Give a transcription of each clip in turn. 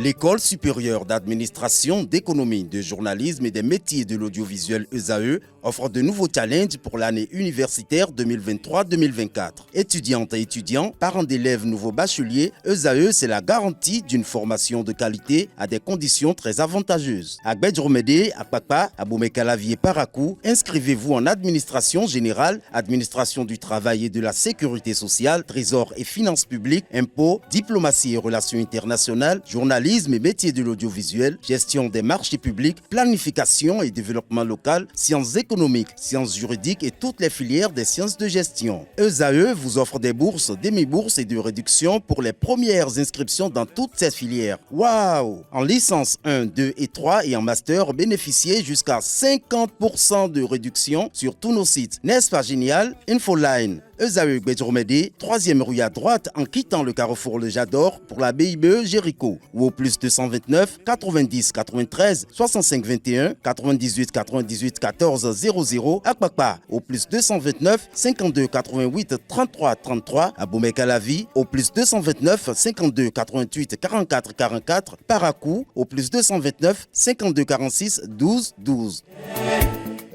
L'École supérieure d'administration, d'économie, de journalisme et des métiers de l'audiovisuel ESAE offre de nouveaux challenges pour l'année universitaire 2023-2024. Étudiantes et étudiants, parents d'élèves nouveaux bacheliers, ESAE, c'est la garantie d'une formation de qualité à des conditions très avantageuses. À Gbedjromede, à Papa, à Boumekalavi et Parakou, inscrivez-vous en administration générale, administration du travail et de la sécurité sociale, trésor et finances publiques, impôts, diplomatie et relations internationales, journalisme et métiers de l'audiovisuel, gestion des marchés publics, planification et développement local, sciences économiques, sciences juridiques et toutes les filières des sciences de gestion. ESAE vous offre des bourses, demi-bourses et de réductions pour les premières inscriptions dans toutes ces filières. Waouh! En licence 1, 2 et 3 et en master, bénéficiez jusqu'à 50% de réduction sur tous nos sites. N'est-ce pas génial? Infoline. ESAE Gbedjromede, 3e rue à droite en quittant le carrefour Le Jador pour la BIBE Jéricho ou au plus 229 90 93 65 21 98 98 14 00 à Kpakpa au plus 229 52 88 33 33 à Boumekalavi au plus 229 52 88 44 44 Parakou au plus 229 52 46 12 12.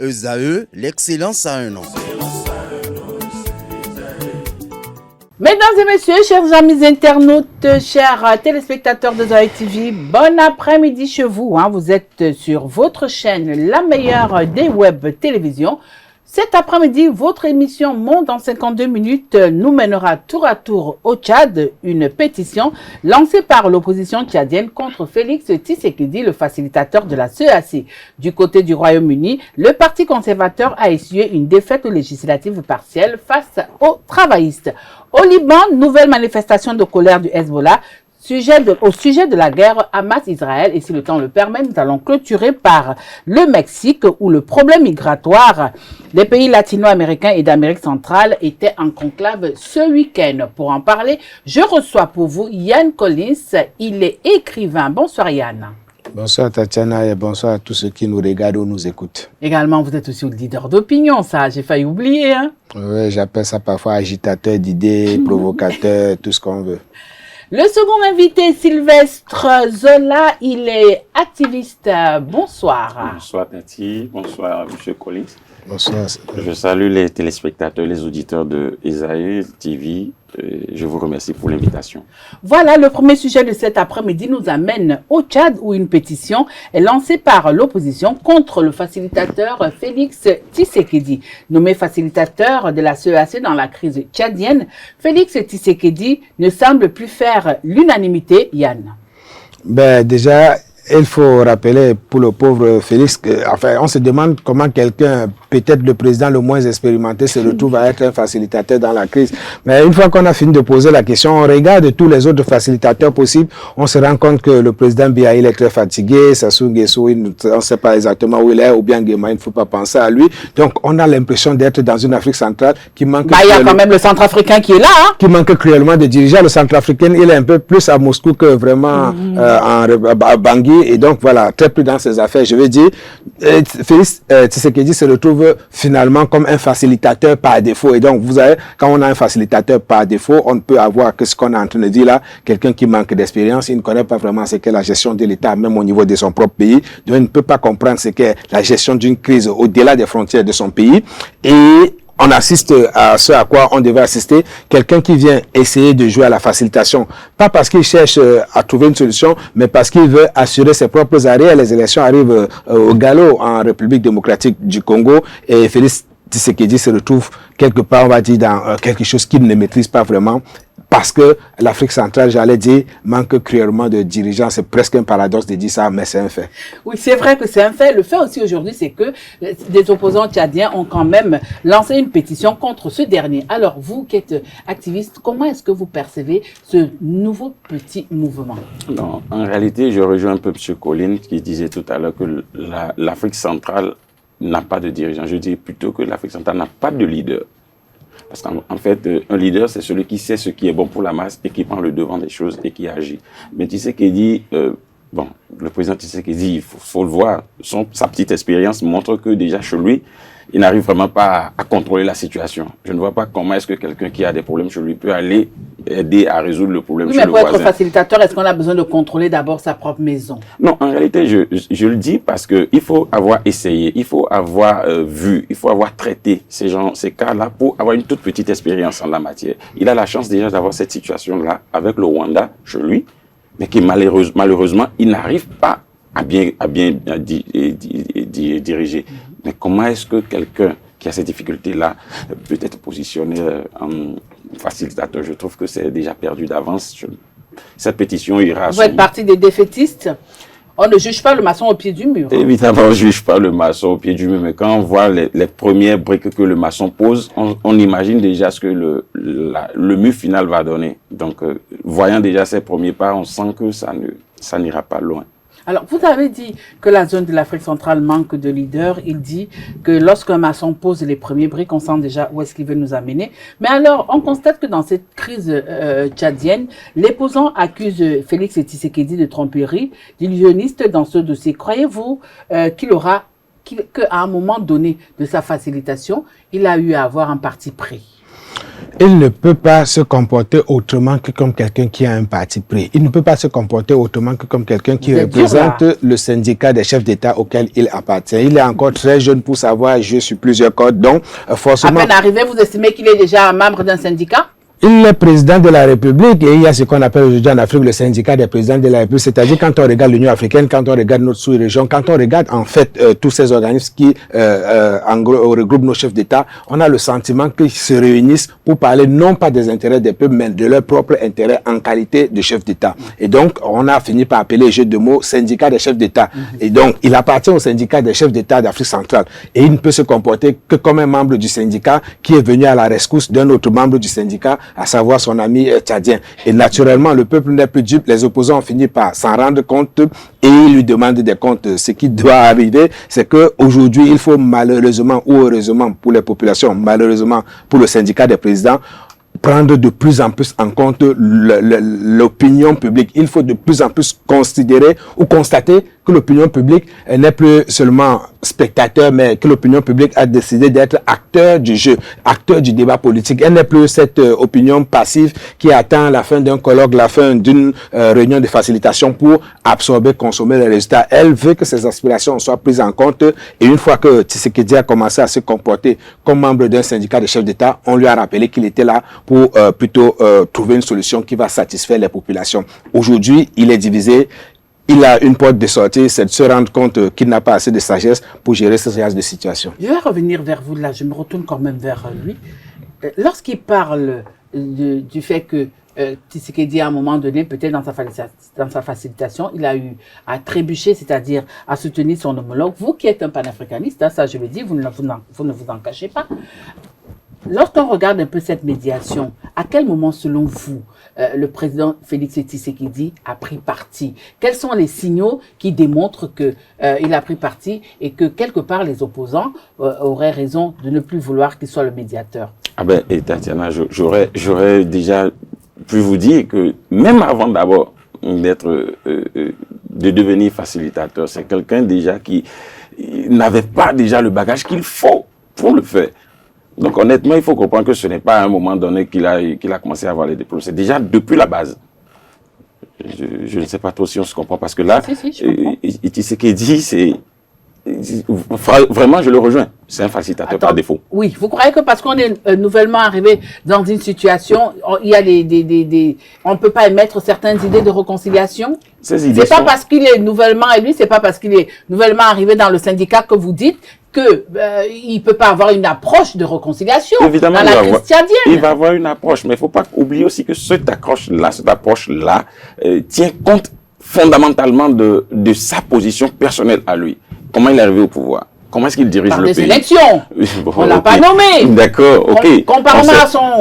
ESAE, l'excellence à un nom. Mesdames et messieurs, chers amis internautes, chers téléspectateurs de Zoé TV, bon après-midi chez vous. Vous êtes sur votre chaîne, la meilleure des web télévisions. Cet après-midi, votre émission Monde en 52 minutes nous mènera tour à tour au Tchad, une pétition lancée par l'opposition tchadienne contre Félix Tshisekedi, le facilitateur de la CEAC. Du côté du Royaume-Uni, le Parti conservateur a essuyé une défaite législative partielle face aux travaillistes. Au Liban, nouvelle manifestation de colère du Hezbollah. Au sujet de la guerre Hamas-Israël, et si le temps le permet, nous allons clôturer par le Mexique où le problème migratoire des pays latino-américains et d'Amérique centrale était en conclave ce week-end. Pour en parler, je reçois pour vous Yann Collins, il est écrivain. Bonsoir Yann. Bonsoir Tatiana et bonsoir à tous ceux qui nous regardent ou nous écoutent. Également, vous êtes aussi le leader d'opinion, ça, j'ai failli oublier. Oui, j'appelle ça parfois agitateur d'idées, provocateur, tout ce qu'on veut. Le second invité, Sylvestre Zola, il est activiste. Bonsoir. Bonsoir Tati, bonsoir M. Collins. Bonsoir. Je salue les téléspectateurs, les auditeurs de ESAE TV. Je vous remercie pour l'invitation. Voilà, le premier sujet de cet après-midi nous amène au Tchad où une pétition est lancée par l'opposition contre le facilitateur Félix Tshisekedi. Nommé facilitateur de la CEAC dans la crise tchadienne, Félix Tshisekedi ne semble plus faire l'unanimité, Yann. Déjà, il faut rappeler pour le pauvre Félix, on se demande comment quelqu'un, peut-être le président le moins expérimenté, se retrouve à être un facilitateur dans la crise. Mais une fois qu'on a fini de poser la question, on regarde tous les autres facilitateurs possibles, on se rend compte que le président Biya, il est très fatigué, Sassou Nguesso, on ne sait pas exactement où il est, ou bien Nguema, il ne faut pas penser à lui. Donc, on a l'impression d'être dans une Afrique centrale qui manque... il y a quand même le Centrafricain qui est là. Qui manque cruellement de dirigeants. Le Centrafricain, il est un peu plus à Moscou que vraiment à Bangui. Et donc, voilà, très peu dans ses affaires. Je veux dire, Félix Tshisekedi se retrouve finalement comme un facilitateur par défaut. Et donc, vous savez, quand on a un facilitateur par défaut, on ne peut avoir que ce qu'on est en train de dire là, quelqu'un qui manque d'expérience, il ne connaît pas vraiment ce qu'est la gestion de l'État, même au niveau de son propre pays. Donc, il ne peut pas comprendre ce qu'est la gestion d'une crise au-delà des frontières de son pays. Et on assiste à ce à quoi on devait assister, quelqu'un qui vient essayer de jouer à la facilitation, pas parce qu'il cherche à trouver une solution, mais parce qu'il veut assurer ses propres arrêts. Les élections arrivent au galop en République démocratique du Congo et Félix Tshisekedi se retrouve quelque part, on va dire, dans quelque chose qu'il ne maîtrise pas vraiment. Parce que l'Afrique centrale, j'allais dire, manque cruellement de dirigeants. C'est presque un paradoxe de dire ça, mais c'est un fait. Oui, c'est vrai que c'est un fait. Le fait aussi aujourd'hui, c'est que des opposants tchadiens ont quand même lancé une pétition contre ce dernier. Alors, vous qui êtes activiste, comment est-ce que vous percevez ce nouveau petit mouvement? Non, en réalité, je rejoins un peu M. Collins qui disait tout à l'heure que l'Afrique centrale n'a pas de dirigeant. Je dis plutôt que l'Afrique centrale n'a pas de leader. Parce qu'en fait, un leader, c'est celui qui sait ce qui est bon pour la masse et qui prend le devant des choses et qui agit. Mais tu sais qu'il dit, Bon, le président Tshisekedi, il faut le voir, sa petite expérience montre que déjà chez lui, il n'arrive vraiment pas à contrôler la situation. Je ne vois pas comment est-ce que quelqu'un qui a des problèmes chez lui peut aller aider à résoudre le problème chez le voisin. Mais pour être facilitateur, est-ce qu'on a besoin de contrôler d'abord sa propre maison? Non, en réalité, je le dis parce qu'il faut avoir essayé, il faut avoir vu, il faut avoir traité ces cas-là pour avoir une toute petite expérience en la matière. Il a la chance déjà d'avoir cette situation-là avec le Rwanda chez lui, mais qui malheureusement, il n'arrive pas à bien diriger. Mais comment est-ce que quelqu'un qui a ces difficultés-là peut être positionné en facilitateur? Je trouve que c'est déjà perdu d'avance. Cette pétition ira à Vous êtes partie des défaitistes? On ne juge pas le maçon au pied du mur. Évidemment, on ne juge pas le maçon au pied du mur, mais quand on voit les premières briques que le maçon pose, on imagine déjà ce que le mur final va donner. Donc, voyant déjà ces premiers pas, on sent que ça n'ira pas loin. Alors, vous avez dit que la zone de l'Afrique centrale manque de leaders. Il dit que lorsqu'un maçon pose les premiers briques, on sent déjà où est-ce qu'il veut nous amener. Mais alors, on constate que dans cette crise tchadienne, l'opposant accuse Félix Tshisekedi de tromperie, d'illusionniste dans ce dossier. Croyez-vous qu'à un moment donné de sa facilitation, il a eu à avoir un parti pris? Il ne peut pas se comporter autrement que comme quelqu'un qui a un parti pris. Il ne peut pas se comporter autrement que comme quelqu'un qui représente le syndicat des chefs d'État auquel il appartient. Il est encore très jeune pour savoir jouer sur plusieurs cordes. Donc, forcément... À peine arrivé, vous estimez qu'il est déjà un membre d'un syndicat? Il est président de la République et il y a ce qu'on appelle aujourd'hui en Afrique le syndicat des présidents de la République. C'est-à-dire quand on regarde l'Union africaine, quand on regarde notre sous-région, quand on regarde en fait tous ces organismes qui en gros regroupent nos chefs d'État, on a le sentiment qu'ils se réunissent pour parler non pas des intérêts des peuples, mais de leurs propres intérêts en qualité de chef d'État. Et donc, on a fini par appeler, jeu de mots, syndicat des chefs d'État. Et donc, il appartient au syndicat des chefs d'État d'Afrique centrale. Et il ne peut se comporter que comme un membre du syndicat qui est venu à la rescousse d'un autre membre du syndicat, à savoir son ami tchadien. Et naturellement, le peuple n'est plus dupe. Les opposants ont fini par s'en rendre compte et ils lui demandent des comptes. Ce qui doit arriver, c'est qu'aujourd'hui, il faut malheureusement ou heureusement pour les populations, malheureusement pour le syndicat des présidents, prendre de plus en plus en compte l'opinion publique. Il faut de plus en plus considérer ou constater que l'opinion publique n'est plus seulement spectateur, mais que l'opinion publique a décidé d'être acteur du jeu, acteur du débat politique. Elle n'est plus cette opinion passive qui attend la fin d'un colloque, la fin d'une réunion de facilitation pour absorber, consommer les résultats. Elle veut que ses aspirations soient prises en compte et une fois que Tshisekedi a commencé à se comporter comme membre d'un syndicat de chefs d'État, on lui a rappelé qu'il était là pour plutôt trouver une solution qui va satisfaire les populations. Aujourd'hui, il est divisé. Il a une porte de sortie, c'est de se rendre compte qu'il n'a pas assez de sagesse pour gérer ce genre de situation. Je vais revenir vers vous là, je me retourne quand même vers lui. Lorsqu'il parle du fait que Tshisekedi, à un moment donné, peut-être dans sa facilitation, il a eu à trébucher, c'est-à-dire à soutenir son homologue. Vous qui êtes un panafricaniste, hein, ça je le dis, vous ne vous en cachez pas. Lorsqu'on regarde un peu cette médiation, à quel moment, selon vous, le président Félix Tshisekedi a pris parti? Quels sont les signaux qui démontrent qu'il a pris parti et que quelque part les opposants auraient raison de ne plus vouloir qu'il soit le médiateur? Ah ben, et Tatiana, j'aurais déjà pu vous dire que même avant d'abord de devenir facilitateur, c'est quelqu'un déjà qui n'avait pas déjà le bagage qu'il faut pour le faire. Donc honnêtement, il faut comprendre que ce n'est pas à un moment donné qu'il a commencé à avoir les diplômes. C'est déjà depuis la base. Je ne sais pas trop si on se comprend parce que là, Tshisekedi, c'est vraiment, je le rejoins. C'est un facilitateur par défaut. Oui, vous croyez que parce qu'on est nouvellement arrivé dans une situation, il y a on ne peut pas émettre certaines idées de réconciliation? Ces idées c'est pas parce qu'il est nouvellement élu, c'est pas parce qu'il est nouvellement arrivé dans le syndicat que vous dites qu'il ne peut pas avoir une approche de réconciliation. Évidemment, dans la crise tchadienne. Il va avoir une approche, mais il ne faut pas oublier aussi que cette approche-là tient compte fondamentalement de sa position personnelle à lui. Comment il est arrivé au pouvoir? Comment est-ce qu'il dirige le pays? Par des élections. Bon, on ne l'a pas nommé. D'accord, ok. Comparément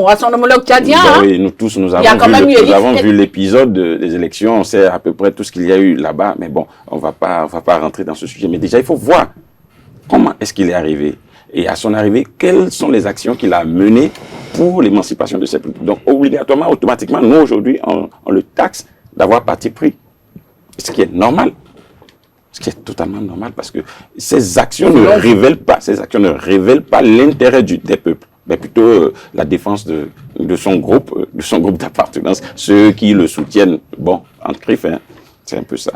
à son homologue tchadien. Oui, nous tous, nous avons vu l'épisode des élections. On sait à peu près tout ce qu'il y a eu là-bas. Mais bon, on va pas rentrer dans ce sujet. Mais déjà, il faut voir comment est-ce qu'il est arrivé. Et à son arrivée, quelles sont les actions qu'il a menées pour l'émancipation de cette peuple. Donc, obligatoirement, automatiquement, nous, aujourd'hui, on le taxe d'avoir parti pris. Ce qui est normal. Ce qui est totalement normal parce que ces actions ne révèlent pas l'intérêt des peuples, mais plutôt la défense de son groupe d'appartenance, ceux qui le soutiennent. Bon, en griffe, hein, c'est un peu ça.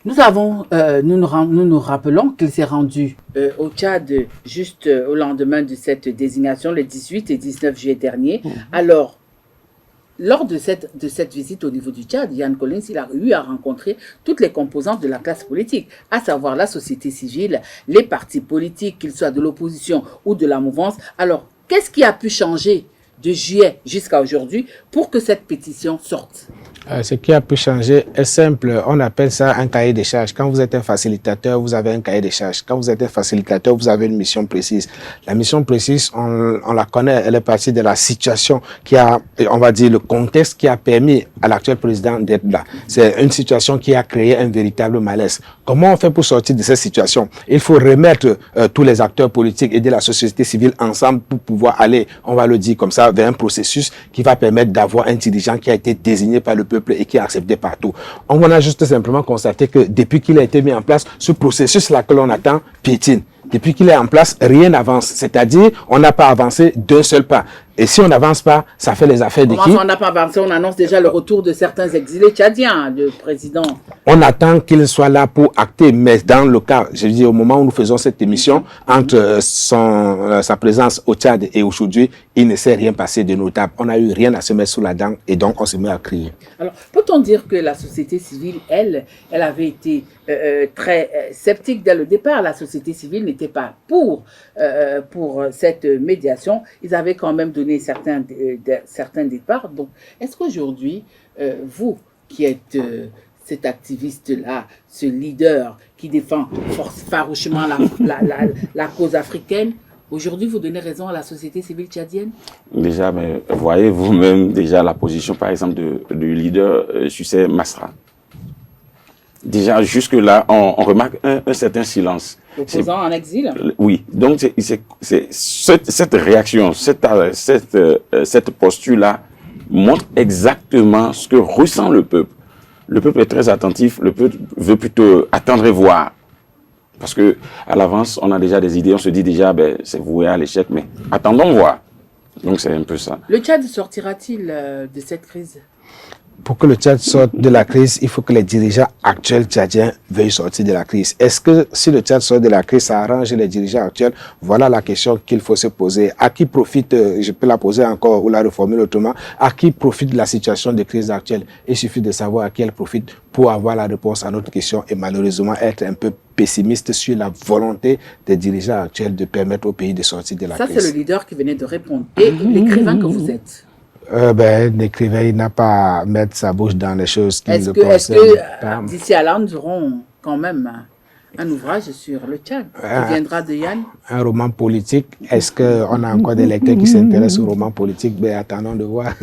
Nous nous rappelons qu'il s'est rendu au Tchad juste au lendemain de cette désignation, le 18 et 19 juillet dernier. Alors, lors de cette visite au niveau du Tchad, Yann Collins, il a eu à rencontrer toutes les composantes de la classe politique, à savoir la société civile, les partis politiques, qu'ils soient de l'opposition ou de la mouvance. Alors, qu'est-ce qui a pu changer de juillet jusqu'à aujourd'hui pour que cette pétition sorte? Ce qui a pu changer est simple. On appelle ça un cahier des charges. Quand vous êtes un facilitateur, vous avez un cahier des charges. Quand vous êtes un facilitateur, vous avez une mission précise. La mission précise, on la connaît. Elle est partie de la situation qui a, on va dire, le contexte qui a permis à l'actuel président d'être là. C'est une situation qui a créé un véritable malaise. Comment on fait pour sortir de cette situation? Il faut remettre tous les acteurs politiques et de la société civile ensemble pour pouvoir aller, on va le dire comme ça, vers un processus qui va permettre d'avoir un dirigeant qui a été désigné par le peuple et qui est accepté partout. On a juste simplement constaté que depuis qu'il a été mis en place, ce processus-là que l'on attend piétine. Depuis qu'il est en place, rien n'avance. C'est-à-dire, on n'a pas avancé d'un seul pas. Et si on n'avance pas, ça fait les affaires de qui? On n'a pas avancé, on annonce déjà le retour de certains exilés tchadiens, de président. On attend qu'il soit là pour acter, mais dans le cas, je dis au moment où nous faisons cette émission, entre sa présence au Tchad et aujourd'hui, il ne s'est rien passé de notable. On n'a eu rien à se mettre sous la dent et donc on se met à crier. Alors, peut-on dire que la société civile, elle avait été très sceptique dès le départ? La société civile n'était pas pour cette médiation. Ils avaient quand même donné certains départs. Donc, est-ce qu'aujourd'hui, vous qui êtes cet activiste-là, ce leader qui défend farouchement la cause africaine, aujourd'hui, vous donnez raison à la société civile tchadienne? Déjà, mais voyez vous-même déjà la position, par exemple, du leader Sucé Masra. Déjà, jusque-là, on remarque un certain silence. L'opposant en exil? Oui. Donc, c'est cette réaction, cette posture-là montre exactement ce que ressent le peuple. Le peuple est très attentif, le peuple veut plutôt attendre et voir. Parce que à l'avance, on a déjà des idées, on se dit déjà, ben, c'est voué à l'échec, mais attendons voir. Donc, c'est un peu ça. Le Tchad sortira-t-il de cette crise? Pour que le Tchad sorte de la crise, il faut que les dirigeants actuels tchadiens veuillent sortir de la crise. Est-ce que si le Tchad sort de la crise, ça arrange les dirigeants actuels? Voilà la question qu'il faut se poser. À qui profite, je peux la poser encore ou la reformuler autrement, à qui profite de la situation de crise actuelle? Il suffit de savoir à qui elle profite pour avoir la réponse à notre question et malheureusement être un peu pessimiste sur la volonté des dirigeants actuels de permettre au pays de sortir de la crise. Ça, c'est le leader qui venait de répondre. Et l'écrivain que vous êtes? L'écrivain, il n'a pas à mettre sa bouche dans les choses qui le concernent. Est-ce que d'ici à là, nous aurons quand même un ouvrage sur le Tchad qui viendra de Yann? Un roman politique. Est-ce qu'on a encore des lecteurs qui s'intéressent au roman politique? Attendons de voir.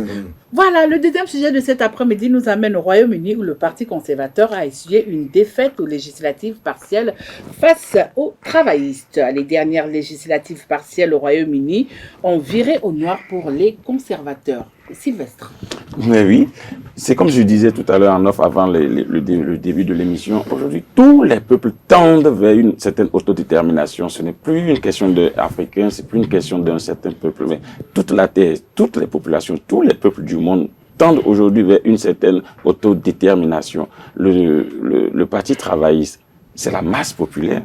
Voilà, le deuxième sujet de cet après-midi nous amène au Royaume-Uni où le Parti conservateur a essuyé une défaite aux législatives partielles face aux travaillistes. Les dernières législatives partielles au Royaume-Uni ont viré au noir pour les conservateurs. Sylvestre. Mais oui, c'est comme je disais tout à l'heure en off avant le début de l'émission. Aujourd'hui, tous les peuples tendent vers une certaine autodétermination. Ce n'est plus une question d'Africains, c'est plus une question d'un certain peuple. Mais toute la terre, toutes les populations, tous les peuples du monde tendent aujourd'hui vers une certaine autodétermination. Le Parti travailliste, c'est la masse populaire.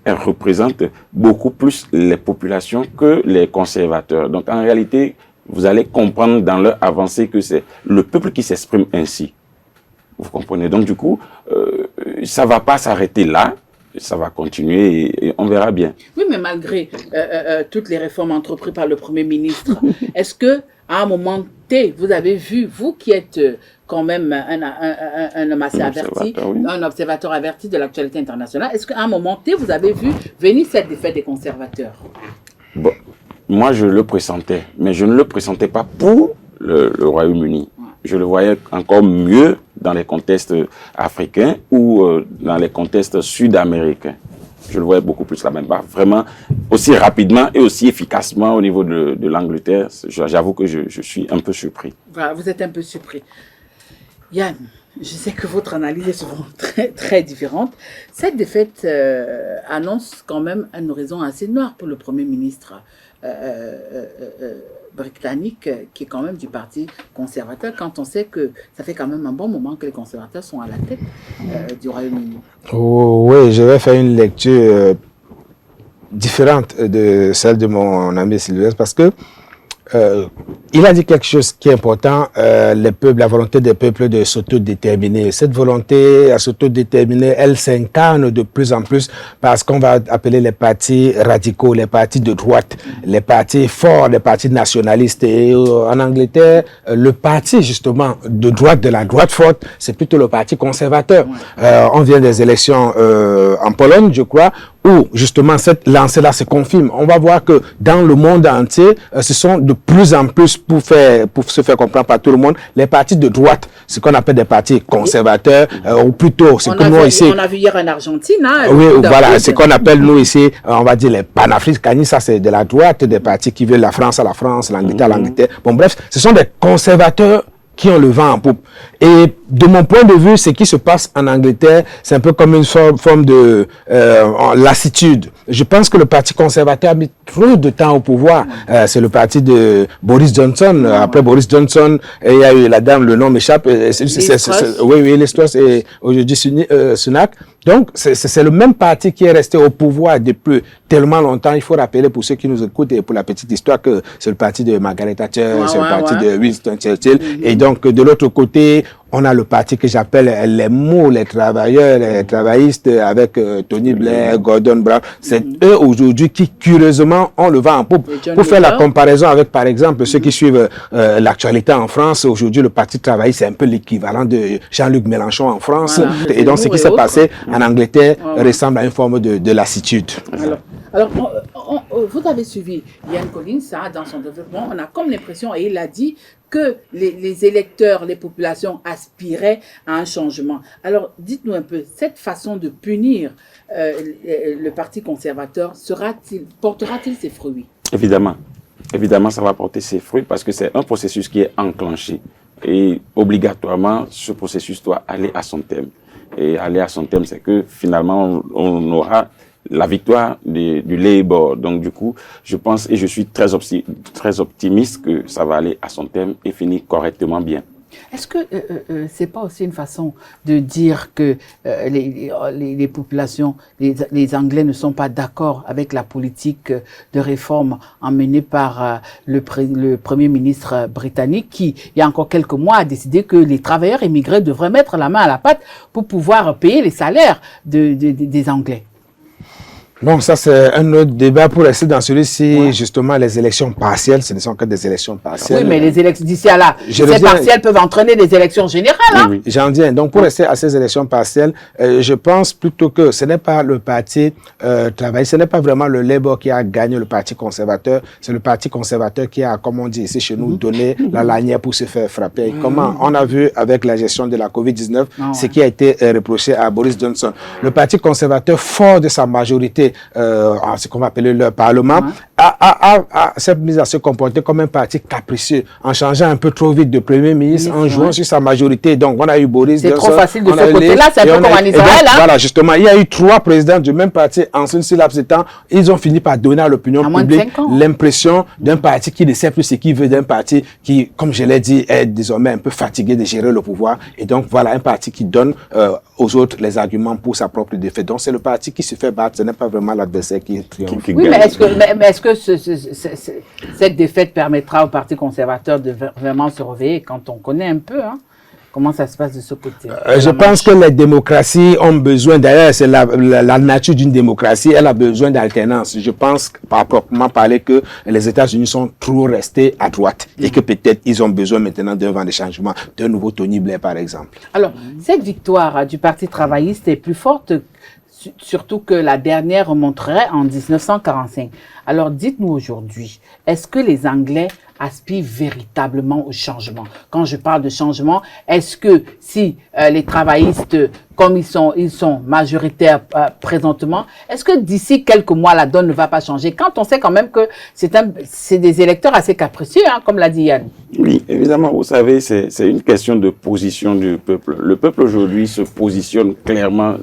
Elle représente beaucoup plus les populations que les conservateurs. Donc en réalité, vous allez comprendre dans leur avancée que c'est le peuple qui s'exprime ainsi. Vous comprenez? Donc du coup, ça ne va pas s'arrêter là, ça va continuer et on verra bien. Oui, mais malgré toutes les réformes entreprises par le Premier ministre, est-ce que à un moment T, vous avez vu, vous qui êtes quand même un homme assez averti, oui. Un observateur averti de l'actualité internationale, est-ce qu'à un moment T, vous avez vu venir cette défaite des conservateurs? Bon. Moi, je le pressentais, mais je ne le pressentais pas pour le Royaume-Uni. Je le voyais encore mieux dans les contextes africains ou dans les contextes sud-américains. Je le voyais beaucoup plus là-bas. Vraiment, aussi rapidement et aussi efficacement au niveau de l'Angleterre. J'avoue que je suis un peu surpris. Voilà, vous êtes un peu surpris. Yann, Je sais que votre analyse est souvent très, très différente. Cette défaite annonce quand même un horizon assez noir pour le Premier ministre britannique, qui est quand même du Parti conservateur, quand on sait que ça fait quand même un bon moment que les conservateurs sont à la tête du Royaume-Uni. Oh, oui, je vais faire une lecture différente de celle de mon ami Sylvestre, parce que il a dit quelque chose qui est important, les peuples, la volonté des peuples de s'autodéterminer. Cette volonté à s'autodéterminer, elle s'incarne de plus en plus parce qu'on va appeler les partis radicaux, les partis de droite, les partis forts, les partis nationalistes. Et en Angleterre, le parti justement de droite, de la droite forte, c'est plutôt le parti conservateur. On vient des élections en Pologne, je crois, où justement cette lancée-là se confirme. On va voir que dans le monde entier, ce sont de plus en plus, pour se faire comprendre par tout le monde, les partis de droite, ce qu'on appelle des partis conservateurs, ou plutôt, ce que nous ici... On a vu hier en Argentine, hein, oui, voilà, ce qu'on appelle nous ici, on va dire les panafricanistes, ça c'est de la droite, des partis qui veulent la France à la France, l'Angleterre à l'Angleterre. Bon bref, ce sont des conservateurs qui ont le vent en poupe. Et de mon point de vue, ce qui se passe en Angleterre, c'est un peu comme une forme de lassitude. Je pense que le Parti conservateur a mis trop de temps au pouvoir. C'est le parti de Boris Johnson. Après Boris Johnson, il y a eu la dame, le nom m'échappe. Oui, Liz Truss et aujourd'hui Sunak. Donc, c'est le même parti qui est resté au pouvoir depuis tellement longtemps. Il faut rappeler pour ceux qui nous écoutent et pour la petite histoire que c'est le parti de Margaret Thatcher, c'est le parti de Winston Churchill. Et donc, de l'autre côté, on a le parti que j'appelle les mots, les travailleurs, les travaillistes avec Tony Blair, Gordon Brown. C'est eux aujourd'hui qui, curieusement, ont le vent en poupe. Pour faire la comparaison avec, par exemple, ceux qui suivent l'actualité en France, aujourd'hui, le Parti travailliste, c'est un peu l'équivalent de Jean-Luc Mélenchon en France. Voilà. Et donc, ce qui s'est passé en Angleterre ressemble à une forme de lassitude. Alors, vous avez suivi Ian Collins dans son développement. On a comme l'impression, et il a dit, que les électeurs, les populations aspiraient à un changement. Alors, dites-nous un peu, cette façon de punir le Parti conservateur portera-t-il ses fruits? Évidemment. Évidemment, ça va porter ses fruits parce que c'est un processus qui est enclenché. Et obligatoirement, ce processus doit aller à son terme. Et aller à son terme, c'est que finalement, on aura la victoire du Labour. Donc du coup, je pense et je suis très optimiste que ça va aller à son terme et finir correctement bien. Est-ce que c'est pas aussi une façon de dire que les populations, les Anglais ne sont pas d'accord avec la politique de réforme emmenée par le Premier ministre britannique qui, il y a encore quelques mois, a décidé que les travailleurs émigrés devraient mettre la main à la pâte pour pouvoir payer les salaires des Anglais? Bon, ça c'est un autre débat pour rester dans celui-ci, justement, les élections partielles, ce ne sont que des élections partielles. Oui, mais les élections d'ici à là, ces partielles peuvent entraîner des élections générales. Hein? Oui, j'en viens. Donc, pour rester à ces élections partielles, je pense plutôt que ce n'est pas le parti travailliste, ce n'est pas vraiment le Labour qui a gagné le parti conservateur, c'est le parti conservateur qui a, comme on dit ici chez nous, donné la lanière pour se faire frapper. Et comment on a vu avec la gestion de la COVID-19, ce qui a été reproché à Boris Johnson. Le parti conservateur, fort de sa majorité, ce qu'on va appeler le Parlement, s'est mis à se comporter comme un parti capricieux, en changeant un peu trop vite de Premier ministre, en jouant sur sa majorité. Donc, on a eu Boris Johnson. C'est trop facile de ce côté-là, c'est un peu comme en Israël. Voilà, justement, il y a eu 3 présidents du même parti en une laps de temps. Ils ont fini par donner à l'opinion publique l'impression d'un parti qui ne sait plus ce qu'il veut, d'un parti qui, comme je l'ai dit, est désormais un peu fatigué de gérer le pouvoir. Et donc, voilà, un parti qui donne aux autres les arguments pour sa propre défaite. Donc, c'est le parti qui se fait battre, ce n'est pas vraiment l'adversaire qui triomphe. Oui, mais est-ce que cette défaite permettra au Parti conservateur de vraiment se réveiller quand on connaît un peu comment ça se passe de ce côté? Je pense que les démocraties ont besoin, d'ailleurs, c'est la nature d'une démocratie, elle a besoin d'alternance. Je pense, par proprement parler, que les États-Unis sont trop restés à droite et que peut-être ils ont besoin maintenant d'un vent de changement, d'un nouveau Tony Blair, par exemple. Alors, cette victoire du Parti travailliste est plus forte surtout que la dernière remonterait en 1945. Alors dites-nous aujourd'hui, est-ce que les Anglais aspirent véritablement au changement? Quand je parle de changement, est-ce que si les travaillistes, comme ils sont majoritaires présentement, est-ce que d'ici quelques mois, la donne ne va pas changer? Quand on sait quand même que c'est des électeurs assez capricieux, hein, comme l'a dit Yann. Oui, évidemment, vous savez, c'est une question de position du peuple. Le peuple aujourd'hui se positionne clairement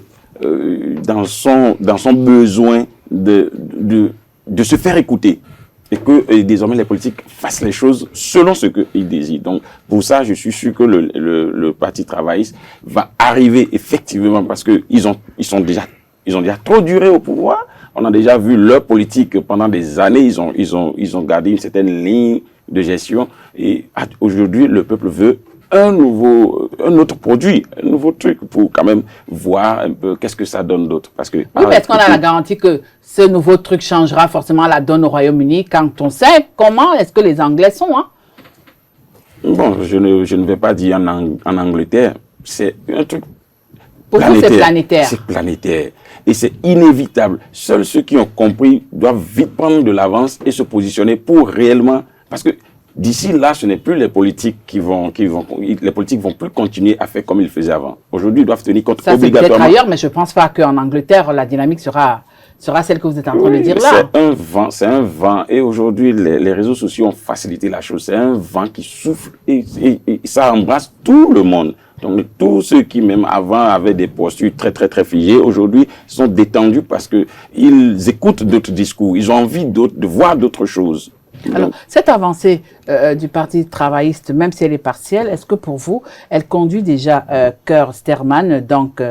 dans son besoin de se faire écouter. Et que désormais les politiques fassent les choses selon ce qu'ils désirent. Donc pour ça, je suis sûr que le Parti travailliste va arriver effectivement parce que ils ont déjà trop duré au pouvoir. On a déjà vu leur politique pendant des années. Ils ont gardé une certaine ligne de gestion. Et aujourd'hui, le peuple veut un autre produit, un nouveau truc pour quand même voir un peu qu'est-ce que ça donne d'autre. Parce que, oui, mais est-ce qu'on a la garantie que ce nouveau truc changera forcément la donne au Royaume-Uni quand on sait comment est-ce que les Anglais sont, hein? Bon, je ne vais pas dire en Angleterre, c'est un truc pour vous, c'est planétaire. C'est planétaire. Et c'est inévitable. Seuls ceux qui ont compris doivent vite prendre de l'avance et se positionner pour réellement... Parce que d'ici là, ce n'est plus les politiques les politiques vont plus continuer à faire comme ils faisaient avant. Aujourd'hui, ils doivent tenir compte obligatoirement. Ça, c'est peut-être ailleurs, mais je ne pense pas qu'en Angleterre, la dynamique sera celle que vous êtes en train de dire là. C'est un vent. Et aujourd'hui, les réseaux sociaux ont facilité la chose. C'est un vent qui souffle et ça embrasse tout le monde. Donc, tous ceux qui, même avant, avaient des postures très, très, très figées, aujourd'hui, sont détendus parce que ils écoutent d'autres discours. Ils ont envie de voir d'autres choses. Alors, cette avancée du Parti travailliste, même si elle est partielle, est-ce que pour vous, elle conduit déjà Keir Starmer donc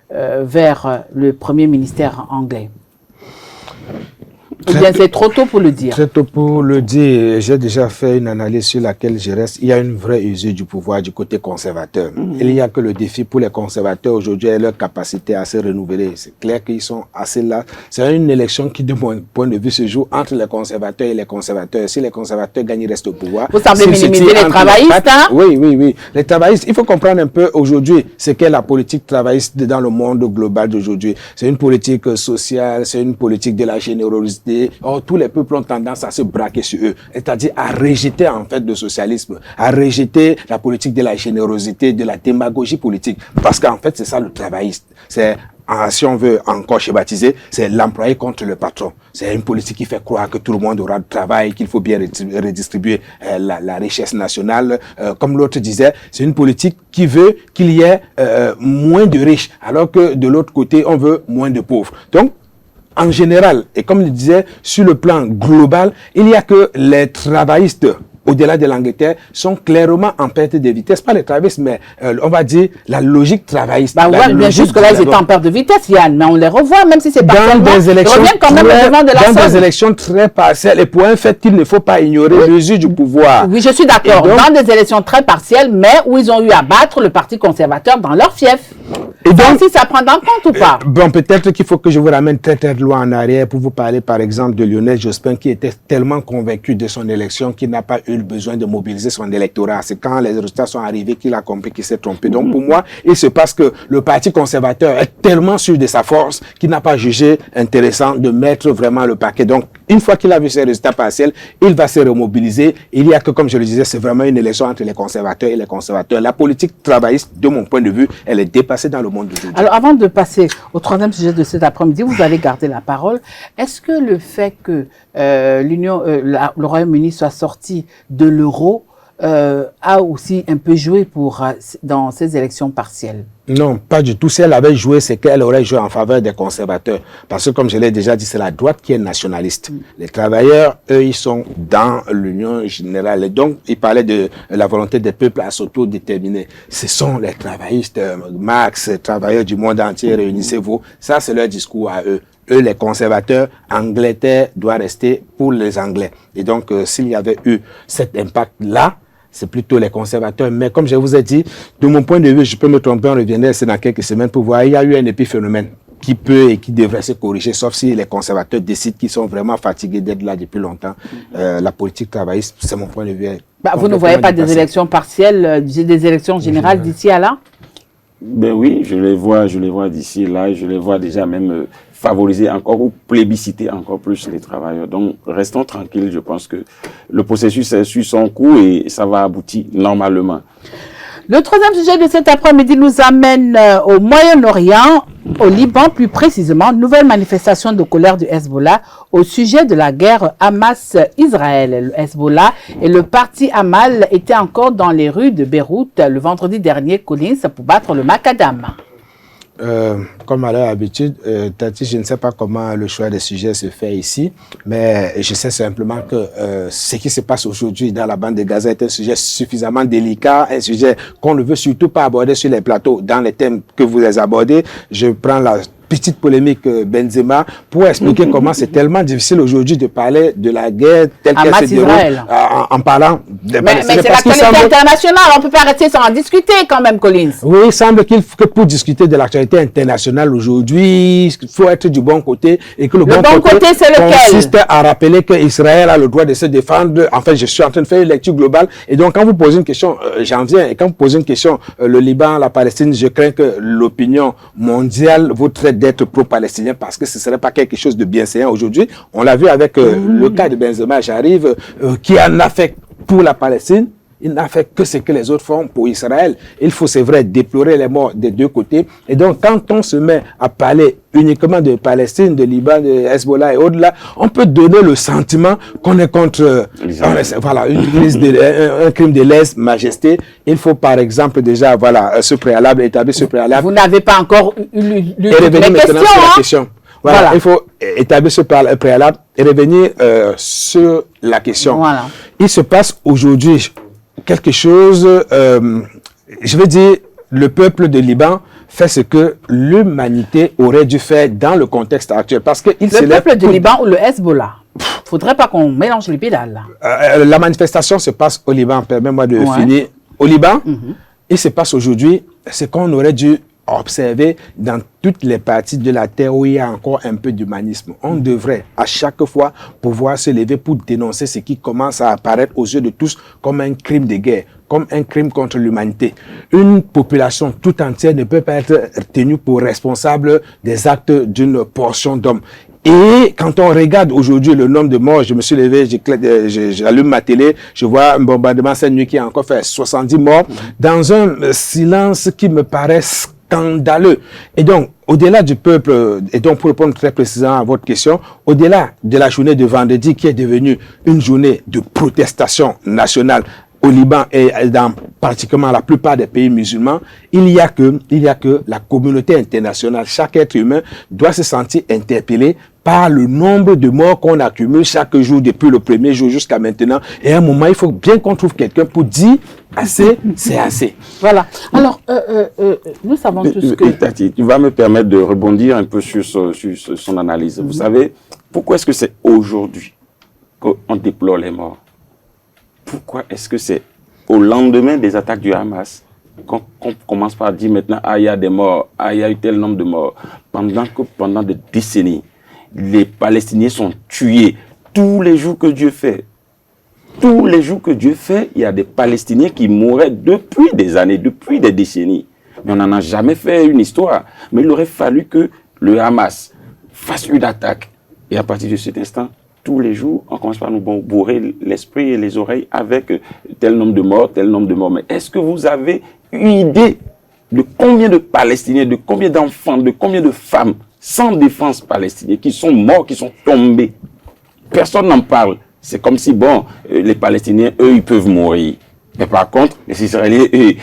vers le premier ministère anglais? Ou bien c'est trop tôt pour le dire? Très tôt pour le dire. J'ai déjà fait une analyse sur laquelle je reste. Il y a une vraie usure du pouvoir du côté conservateur. Il n'y a que le défi pour les conservateurs aujourd'hui est leur capacité à se renouveler. C'est clair qu'ils sont assez là. C'est une élection qui, de mon point de vue, se joue entre les conservateurs et les conservateurs. Si les conservateurs gagnent, ils restent au pouvoir. Vous semblez minimiser les travaillistes, hein? Oui. Les travaillistes, il faut comprendre un peu aujourd'hui ce qu'est la politique travailliste dans le monde global d'aujourd'hui. C'est une politique sociale, c'est une politique de la générosité. Or, tous les peuples ont tendance à se braquer sur eux, c'est-à-dire à rejeter en fait le socialisme, à rejeter la politique de la générosité, de la démagogie politique, parce qu'en fait c'est ça le travailliste. C'est, si on veut encore schématiser, c'est l'employé contre le patron. C'est une politique qui fait croire que tout le monde aura du travail, qu'il faut bien redistribuer la richesse nationale. Comme l'autre disait, c'est une politique qui veut qu'il y ait moins de riches, alors que de l'autre côté, on veut moins de pauvres. Donc, en général, et comme je disais, sur le plan global, il n'y a que les travaillistes, au-delà de l'Angleterre, sont clairement en perte de vitesse. Pas les travaillistes, mais on va dire la logique travailliste. Bah ouais, mais jusque-là, ils étaient en perte de vitesse, Yann, mais on les revoit, même si c'est pas dans des élections quand même des élections très partielles. Et pour un fait qu'il ne faut pas ignorer l'usure du pouvoir. Oui, je suis d'accord. Dans des élections très partielles, mais où ils ont eu à battre le Parti conservateur dans leur fief. Et donc, si ça prend en compte ou pas? Bon, peut-être qu'il faut que je vous ramène très très loin en arrière pour vous parler, par exemple, de Lionel Jospin, qui était tellement convaincu de son élection qu'il n'a pas eu besoin de mobiliser son électorat. C'est quand les résultats sont arrivés qu'il a compris qu'il s'est trompé. Donc, pour moi, il se passe que le Parti conservateur est tellement sûr de sa force qu'il n'a pas jugé intéressant de mettre vraiment le paquet. Donc, une fois qu'il a vu ses résultats partiels, il va se remobiliser. Il y a que, comme je le disais, c'est vraiment une élection entre les conservateurs et les conservateurs. La politique travailliste, de mon point de vue, elle est dépassée dans le monde d'aujourd'hui. Alors, avant de passer au troisième sujet de cet après-midi, vous allez garder la parole. Est-ce que le fait que le Royaume-Uni soit sorti de l'euro a aussi un peu joué dans ces élections partielles? Non, pas du tout. Si elle avait joué, c'est qu'elle aurait joué en faveur des conservateurs. Parce que, comme je l'ai déjà dit, c'est la droite qui est nationaliste. Les travailleurs, eux, ils sont dans l'Union générale. Et donc, ils parlaient de la volonté des peuples à s'autodéterminer. Ce sont les travaillistes, Marx, travailleurs du monde entier, réunissez-vous. Ça, c'est leur discours à eux. Eux, les conservateurs, Angleterre doit rester pour les Anglais. Et donc, s'il y avait eu cet impact-là, c'est plutôt les conservateurs. Mais comme je vous ai dit, de mon point de vue, je peux me tromper, on reviendra dans quelques semaines pour voir, il y a eu un épiphénomène qui peut et qui devrait se corriger, sauf si les conservateurs décident qu'ils sont vraiment fatigués d'être là depuis longtemps. La politique travailliste, c'est mon point de vue. Vous ne voyez pas des élections partielles, des élections générales d'ici à là? Ben oui, je les vois d'ici et là, je les vois déjà même favoriser encore ou plébisciter encore plus les travailleurs. Donc, restons tranquilles, je pense que le processus suit son cours et ça va aboutir normalement. Le troisième sujet de cet après-midi nous amène au Moyen-Orient, au Liban plus précisément, nouvelle manifestation de colère du Hezbollah au sujet de la guerre Hamas-Israël. Le Hezbollah et le parti Amal étaient encore dans les rues de Beyrouth le vendredi dernier, Collins, pour battre le macadam. Comme à leur habitude, Tati, je ne sais pas comment le choix des sujets se fait ici, mais je sais simplement que ce qui se passe aujourd'hui dans la bande de Gaza est un sujet suffisamment délicat, un sujet qu'on ne veut surtout pas aborder sur les plateaux dans les thèmes que vous les abordez. Je prends la petite polémique Benzema pour expliquer comment c'est tellement difficile aujourd'hui de parler de la guerre telle qu'elle se déroule en parlant de mais c'est l'actualité internationale, on ne peut pas rester sans en discuter quand même, Collins. Oui, il semble que pour discuter de l'actualité internationale aujourd'hui, il faut être du bon côté et que le bon côté c'est lequel? Consiste à rappeler qu'Israël a le droit de se défendre. En fait, je suis en train de faire une lecture globale et donc quand vous posez une question, j'en viens, et quand vous posez une question, le Liban, la Palestine, je crains que l'opinion mondiale vous traite d'être pro-palestinien parce que ce ne serait pas quelque chose de bienséant aujourd'hui. On l'a vu avec le cas de Benzema, j'arrive, qui en a fait pour la Palestine. Il n'a fait que ce que les autres font pour Israël. Il faut, c'est vrai, déplorer les morts des deux côtés. Et donc, quand on se met à parler uniquement de Palestine, de Liban, de Hezbollah et au-delà, on peut donner le sentiment qu'on est contre voilà, un crime de lèse-majesté. Il faut, par exemple, déjà, voilà, ce préalable, établir ce préalable. Vous n'avez pas encore lu les questions, la question. Voilà, il faut établir ce préalable et revenir sur la question. Voilà. Il se passe aujourd'hui quelque chose, je veux dire, le peuple de Liban fait ce que l'humanité aurait dû faire dans le contexte actuel. Parce que le peuple de Liban ou le Hezbollah? Faudrait pas qu'on mélange les pédales. La manifestation se passe au Liban, permets-moi de finir. Au Liban, il se passe aujourd'hui ce qu'on aurait dû observer dans toutes les parties de la terre où il y a encore un peu d'humanisme. On devrait à chaque fois pouvoir se lever pour dénoncer ce qui commence à apparaître aux yeux de tous comme un crime de guerre, comme un crime contre l'humanité. Une population tout entière ne peut pas être tenue pour responsable des actes d'une portion d'hommes. Et quand on regarde aujourd'hui le nombre de morts, je me suis levé, j'allume ma télé, je vois un bombardement cette nuit qui a encore fait 70 morts, dans un silence qui me paraît scandaleux. Et donc, au-delà du peuple, et donc pour répondre très précisément à votre question, au-delà de la journée de vendredi qui est devenue une journée de protestation nationale au Liban et dans pratiquement la plupart des pays musulmans, il y a que la communauté internationale, chaque être humain doit se sentir interpellé par le nombre de morts qu'on accumule chaque jour depuis le premier jour jusqu'à maintenant. Et à un moment, il faut bien qu'on trouve quelqu'un pour dire assez, c'est assez. Voilà. Alors, nous savons tous que... Tati, tu vas me permettre de rebondir un peu sur son analyse. Vous savez, pourquoi est-ce que c'est aujourd'hui qu'on déplore les morts? Pourquoi est-ce que c'est au lendemain des attaques du Hamas qu'on commence par dire maintenant, ah, il y a des morts, ah, il y a eu tel nombre de morts, pendant des décennies, les Palestiniens sont tués tous les jours que Dieu fait. Tous les jours que Dieu fait, il y a des Palestiniens qui mouraient depuis des années, depuis des décennies. Mais on n'en a jamais fait une histoire. Mais il aurait fallu que le Hamas fasse une attaque. Et à partir de cet instant, tous les jours, on commence par nous bourrer l'esprit et les oreilles avec tel nombre de morts, tel nombre de morts. Mais est-ce que vous avez une idée de combien de Palestiniens, de combien d'enfants, de combien de femmes sans défense palestiniens qui sont morts, qui sont tombés? Personne n'en parle. C'est comme si, bon, les Palestiniens, eux, ils peuvent mourir. Mais par contre, les Israéliens, eux,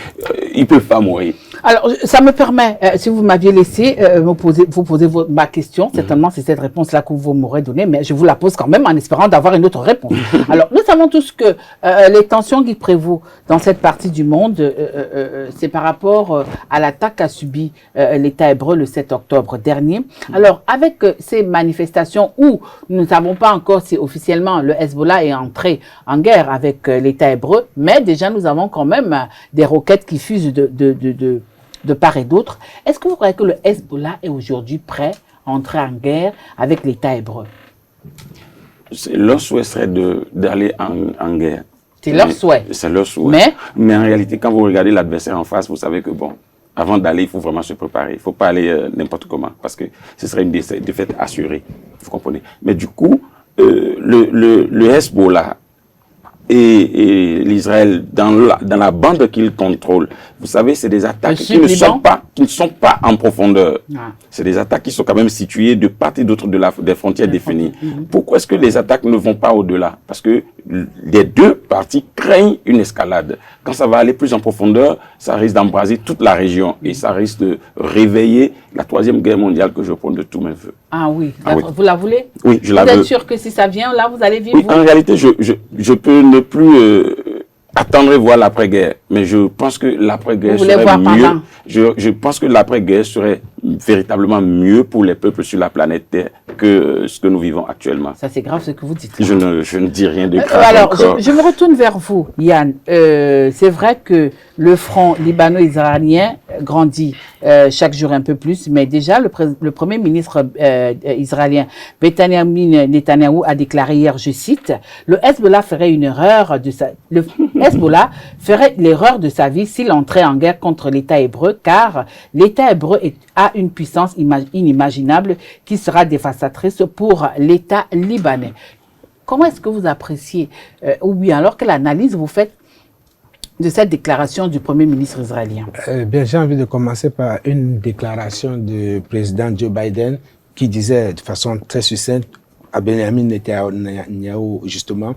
ils ne peuvent pas mourir. Alors, ça me permet, si vous m'aviez laissé vous poser ma question, certainement c'est cette réponse-là que vous m'aurez donnée, mais je vous la pose quand même en espérant d'avoir une autre réponse. Alors, nous savons tous que les tensions qui prévaut dans cette partie du monde, c'est par rapport à l'attaque qu'a subi l'État hébreu le 7 octobre dernier. Alors, avec ces manifestations où nous ne savons pas encore si officiellement le Hezbollah est entré en guerre avec l'État hébreu, mais déjà nous avons quand même des roquettes qui fusent de part et d'autre. Est-ce que vous croyez que le Hezbollah est aujourd'hui prêt à entrer en guerre avec l'État hébreu? Leur souhait serait d'aller en guerre. C'est leur souhait. C'est leur souhait. Mais en réalité, quand vous regardez l'adversaire en face, vous savez que bon, avant d'aller, il faut vraiment se préparer. Il ne faut pas aller n'importe comment, parce que ce serait une défaite assurée. Vous comprenez? Mais du coup, le Hezbollah et l'Israël, dans la bande qu'ils contrôlent, vous savez, c'est des attaques qui ne sont pas en profondeur. Ah. C'est des attaques qui sont quand même situées de part et d'autre des frontières définies. Pourquoi est-ce que les attaques ne vont pas au-delà? Parce que les deux parties craignent une escalade. Quand ça va aller plus en profondeur, ça risque d'embraser toute la région et ça risque de réveiller la troisième guerre mondiale que je prends de tous mes voeux. Ah oui, vous la voulez? Oui, je la veux. Vous êtes sûr que si ça vient, là, vous allez vivre? Oui, en réalité, je peux ne plus attendre et voir l'après-guerre, mais je pense que l'après-guerre serait mieux. Je pense que l'après-guerre serait véritablement mieux pour les peuples sur la planète Terre que ce que nous vivons actuellement. Ça, c'est grave ce que vous dites. Je ne dis rien de grave. Alors, je me retourne vers vous, Yann. C'est vrai que le front libano-israélien grandit chaque jour un peu plus, mais déjà, le premier ministre israélien, Benjamin Netanyahou, a déclaré hier, je cite, le Hezbollah ferait l'erreur de sa vie s'il entrait en guerre contre l'État hébreu, car l'État hébreu a une puissance inimaginable qui sera dévastatrice pour l'État libanais. Comment est-ce que vous appréciez, ou bien alors quelle analyse vous faites de cette déclaration du Premier ministre israélien? Bien, j'ai envie de commencer par une déclaration du président Joe Biden qui disait de façon très succincte à Benjamin Netanyahou, justement,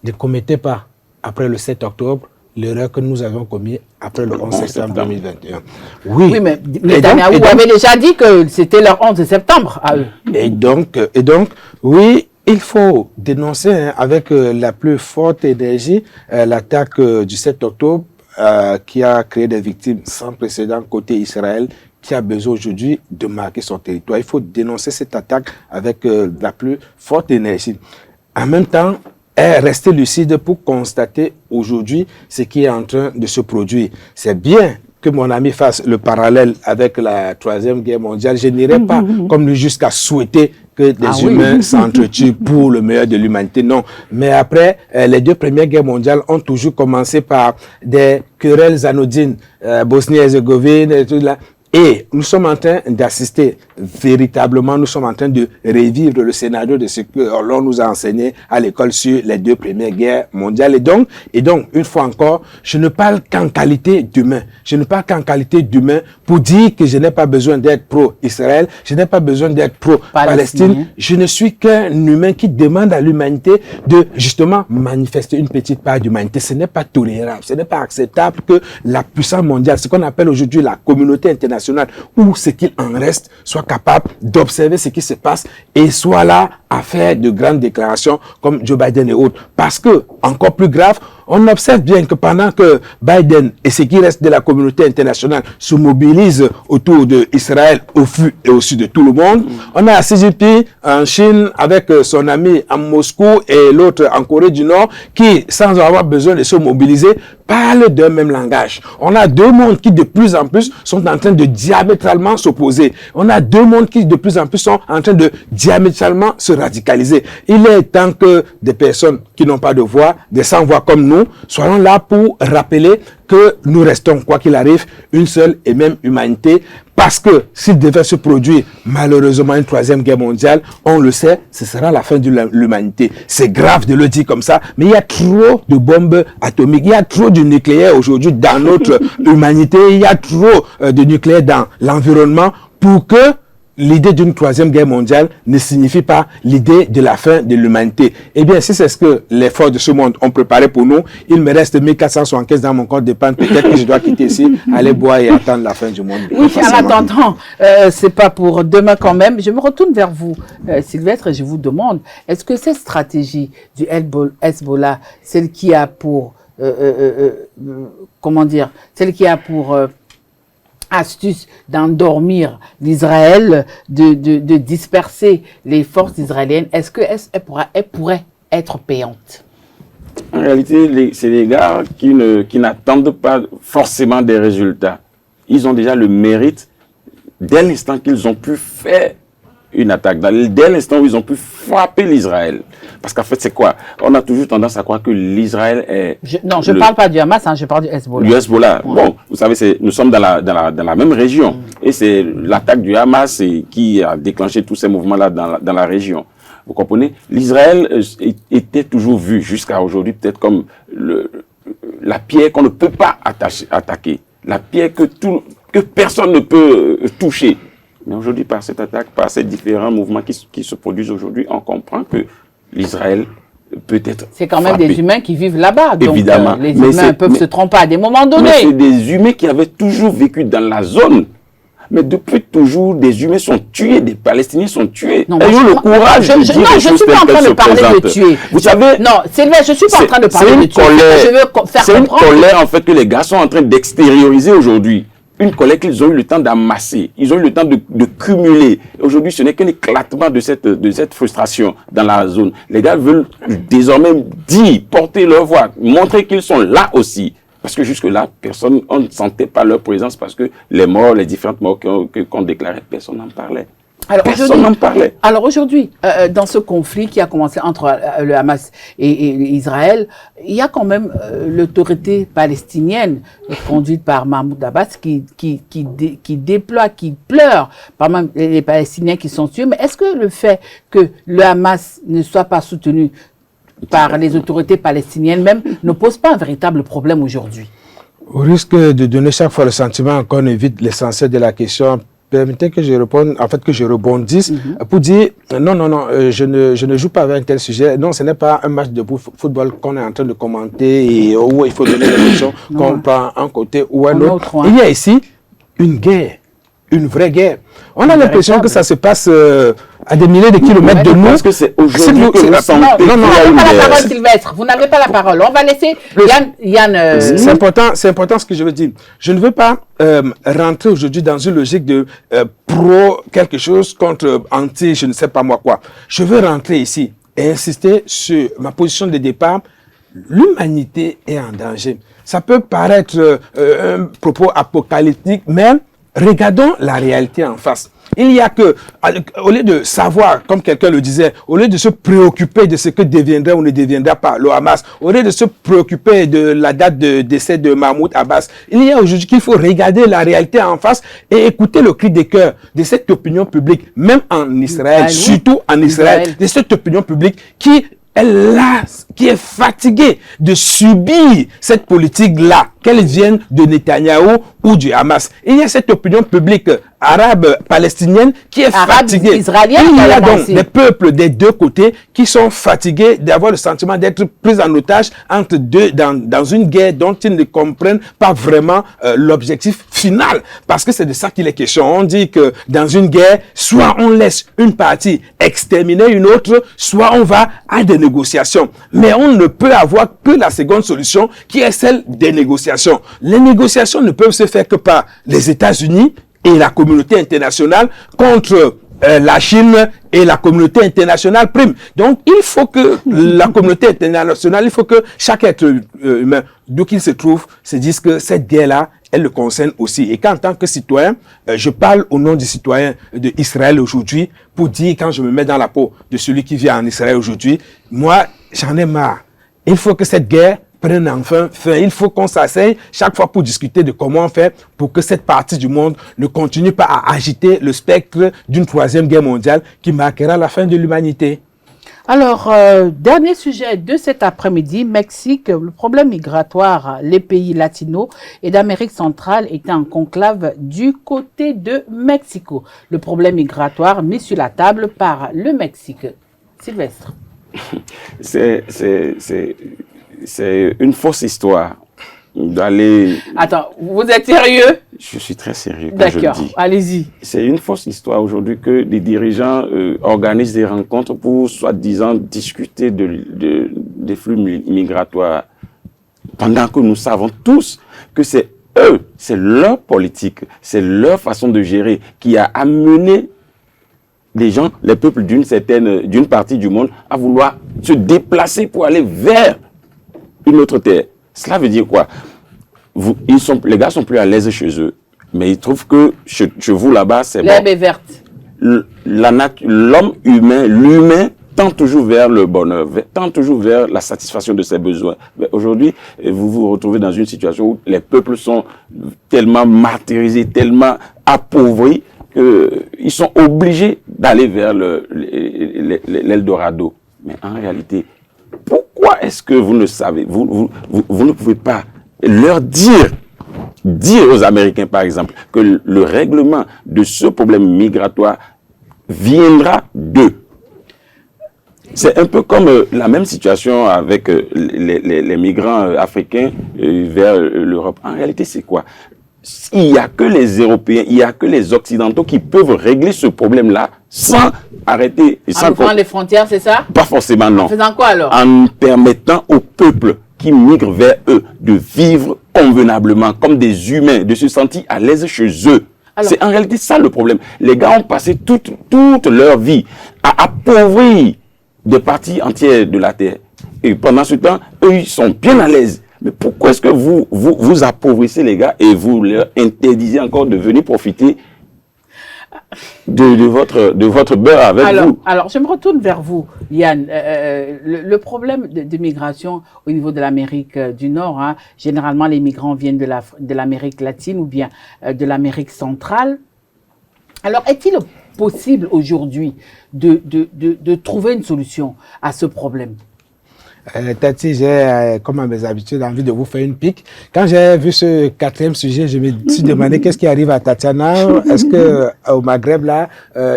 ne commettez pas, après le 7 octobre, l'erreur que nous avons commise après le 11 septembre 2021. Oui, mais Netanyahou avait déjà dit que c'était leur 11 septembre à eux. Et donc, oui, il faut dénoncer avec la plus forte énergie l'attaque du 7 octobre qui a créé des victimes sans précédent côté Israël, qui a besoin aujourd'hui de marquer son territoire. Il faut dénoncer cette attaque avec la plus forte énergie. En même temps, rester lucide pour constater aujourd'hui ce qui est en train de se produire. C'est bien que mon ami fasse le parallèle avec la Troisième Guerre mondiale. Je n'irai pas comme lui jusqu'à souhaiter que des humains s'entretuent pour le meilleur de l'humanité. Non. Mais après, les deux premières guerres mondiales ont toujours commencé par des querelles anodines. Bosnie-Herzégovine et tout là. Et nous sommes en train d'assister véritablement, nous sommes en train de revivre le scénario de ce que l'on nous a enseigné à l'école sur les deux premières guerres mondiales. Et donc, une fois encore, je ne parle qu'en qualité d'humain. Je ne parle qu'en qualité d'humain pour dire que je n'ai pas besoin d'être pro-Israël, je n'ai pas besoin d'être pro-Palestine. Je ne suis qu'un humain qui demande à l'humanité de justement manifester une petite part d'humanité. Ce n'est pas tolérable, ce n'est pas acceptable que la puissance mondiale, ce qu'on appelle aujourd'hui la communauté internationale, ou ce qu'il en reste, soit capable d'observer ce qui se passe et soit là à faire de grandes déclarations comme Joe Biden et autres. Parce que, encore plus grave, on observe bien que pendant que Biden et ce qui reste de la communauté internationale se mobilisent autour d'Israël au fur et au su de tout le monde, on a Xi Jinping en Chine avec son ami à Moscou et l'autre en Corée du Nord qui, sans avoir besoin de se mobiliser, parlent d'un même langage. On a deux mondes qui de plus en plus sont en train de diamétralement s'opposer. On a deux mondes qui de plus en plus sont en train de diamétralement se radicaliser. Il est temps que des personnes qui n'ont pas de voix, des sans-voix comme nous, soyons là pour rappeler que nous restons, quoi qu'il arrive, une seule et même humanité. Parce que s'il devait se produire malheureusement une troisième guerre mondiale, on le sait, ce sera la fin de l'humanité. C'est grave de le dire comme ça, mais il y a trop de bombes atomiques, il y a trop de nucléaire aujourd'hui dans notre humanité, il y a trop de nucléaire dans l'environnement pour que l'idée d'une troisième guerre mondiale ne signifie pas l'idée de la fin de l'humanité. Eh bien, si c'est ce que les forces de ce monde ont préparé pour nous, il me reste 1475 dans mon compte d'épargne. Peut-être que je dois quitter ici, aller boire et attendre la fin du monde. Oui, en attendant, c'est pas pour demain quand même. Je me retourne vers vous, Sylvestre, et je vous demande, est-ce que cette stratégie du Hezbollah, celle qui a pour, celle qui a pour astuce d'endormir l'Israël, de disperser les forces israéliennes, est-ce qu'elle pourrait être payante? En réalité, c'est les gars qui n'attendent pas forcément des résultats. Ils ont déjà le mérite, dès l'instant qu'ils ont pu faire une attaque. Dès l'instant où ils ont pu frapper l'Israël. Parce qu'en fait, c'est quoi? On a toujours tendance à croire que l'Israël est... Je ne parle pas du Hamas, hein, je parle du Hezbollah. Du Hezbollah. Ouais. Bon, vous savez, nous sommes dans la même région. Et c'est l'attaque du Hamas qui a déclenché tous ces mouvements-là dans la région. Vous comprenez? L'Israël était toujours vu jusqu'à aujourd'hui peut-être comme la pierre qu'on ne peut pas attaquer. La pierre que personne ne peut toucher. Mais aujourd'hui, par cette attaque, par ces différents mouvements qui se produisent aujourd'hui, on comprend que l'Israël peut être C'est quand même frappé. des humains qui vivent là-bas. Donc, Évidemment. les humains peuvent se tromper à des moments donnés. Mais c'est des humains qui avaient toujours vécu dans la zone. Mais depuis toujours, des humains sont tués, des Palestiniens sont tués. Ayons le courage de dire les choses telles qu'elles se présentent. Vous savez... Non, Sylvain, je ne suis pas en train de parler de tuer. Je veux faire c'est une colère, en fait, que les gars sont en train d'extérioriser aujourd'hui. Une colère qu'ils ont eu le temps d'amasser. Ils ont eu le temps de cumuler. Aujourd'hui, ce n'est qu'un éclatement de cette frustration dans la zone. Les gars veulent désormais dire, porter leur voix, montrer qu'ils sont là aussi. Parce que jusque-là, on ne sentait pas leur présence parce que les morts, les différentes morts qu'on déclarait, personne n'en parlait. Personne n'en parlait. Alors aujourd'hui, dans ce conflit qui a commencé entre le Hamas et Israël, il y a quand même l'autorité palestinienne conduite par Mahmoud Abbas qui déploie, qui pleure par même les Palestiniens qui sont tués. Mais est-ce que le fait que le Hamas ne soit pas soutenu par les autorités palestiniennes même ne pose pas un véritable problème aujourd'hui? Au risque de donner chaque fois le sentiment qu'on évite l'essentiel de la question, permettez que je réponde, en fait que je rebondisse pour dire non, je ne joue pas avec un tel sujet. Non, ce n'est pas un match de football qu'on est en train de commenter et où il faut donner des questions qu'on prend un côté ou un autre. Il y a ici une guerre, une vraie guerre. On a l'impression que ça se passe à des milliers de kilomètres de nous. Parce que c'est aujourd'hui que vous sentez vous n'avez pas la parole, Sylvestre. Vous n'avez pas la parole. On va laisser Yann. C'est important ce que je veux dire. Je ne veux pas rentrer aujourd'hui dans une logique de pro quelque chose contre anti je ne sais pas moi quoi. Je veux rentrer ici et insister sur ma position de départ. L'humanité est en danger. Ça peut paraître un propos apocalyptique, mais regardons la réalité en face. Il y a que, au lieu de savoir, comme quelqu'un le disait, au lieu de se préoccuper de ce que deviendra ou ne deviendra pas le Hamas, au lieu de se préoccuper de la date de décès de Mahmoud Abbas, il y a aujourd'hui qu'il faut regarder la réalité en face et écouter le cri de cœur de cette opinion publique, même en Israël, surtout en Israël, de cette opinion publique qui est fatiguée de subir cette politique-là, qu'elle vienne de Netanyahou ou du Hamas. Il y a cette opinion publique arabe palestinienne qui est fatiguée. Il y a donc des peuples des deux côtés qui sont fatigués d'avoir le sentiment d'être pris en otage entre deux, dans une guerre dont ils ne comprennent pas vraiment l'objectif final. Parce que c'est de ça qu'il est question. On dit que dans une guerre, soit on laisse une partie exterminer une autre, soit on va à des négociations. Mais on ne peut avoir que la seconde solution qui est celle des négociations. Les négociations ne peuvent se faire que par les États-Unis et la communauté internationale contre la Chine et la communauté internationale prime. Donc, il faut que la communauté internationale, il faut que chaque être humain, d'où qu'il se trouve, se dise que cette guerre-là, elle le concerne aussi. Et qu'en tant que citoyen, je parle au nom des citoyens d'Israël aujourd'hui pour dire, quand je me mets dans la peau de celui qui vit en Israël aujourd'hui, moi, j'en ai marre. Il faut que cette guerre prenne enfin fin. Il faut qu'on s'asseye chaque fois pour discuter de comment on fait pour que cette partie du monde ne continue pas à agiter le spectre d'une troisième guerre mondiale qui marquera la fin de l'humanité. Alors, dernier sujet de cet après-midi, Mexique, le problème migratoire, les pays latinos et d'Amérique centrale étaient en conclave du côté de Mexico. Le problème migratoire mis sur la table par le Mexique. Sylvestre. C'est une fausse histoire d'aller... Attends, vous êtes sérieux? Je suis très sérieux quand je le dis. D'accord, allez-y. C'est une fausse histoire aujourd'hui que des dirigeants organisent des rencontres pour soi-disant discuter des flux migratoires. Pendant que nous savons tous que c'est eux, c'est leur politique, c'est leur façon de gérer qui a amené les gens, les peuples d'une partie du monde à vouloir se déplacer pour aller vers une autre terre. Cela veut dire quoi? Les gars sont plus à l'aise chez eux, mais ils trouvent que chez vous là-bas, c'est bon. L'herbe est verte. l'homme humain, l'humain, tend toujours vers le bonheur, tend toujours vers la satisfaction de ses besoins. Mais aujourd'hui, vous vous retrouvez dans une situation où les peuples sont tellement martyrisés, tellement appauvris, qu'ils sont obligés d'aller vers l'Eldorado. Mais en réalité, pourquoi est-ce que vous ne savez, vous ne pouvez pas leur dire aux Américains, par exemple, que le règlement de ce problème migratoire viendra d'eux? C'est un peu comme la même situation avec les migrants africains vers l'Europe. En réalité, c'est quoi? Il n'y a que les Européens, il n'y a que les Occidentaux qui peuvent régler ce problème-là sans arrêter. En ouvrant les frontières, c'est ça? Pas forcément, non. En faisant quoi alors? En permettant au peuple qui migrent vers eux de vivre convenablement, comme des humains, de se sentir à l'aise chez eux. C'est en réalité ça le problème. Les gars ont passé toute leur vie à appauvrir des parties entières de la terre. Et pendant ce temps, eux, ils sont bien à l'aise. Mais pourquoi est-ce que vous appauvrissez les gars et vous leur interdisez encore de venir profiter de votre beurre avec vous? Alors, je me retourne vers vous, Yann. Le problème de migration au niveau de l'Amérique du Nord, hein, généralement les migrants viennent de l'Amérique latine ou bien de l'Amérique centrale. Alors, est-il possible aujourd'hui de trouver une solution à ce problème? Tati, j'ai, comme à mes habitudes, envie de vous faire une pique. Quand j'ai vu ce 4e sujet, je me suis demandé qu'est-ce qui arrive à Tatiana. Est-ce que au Maghreb, là,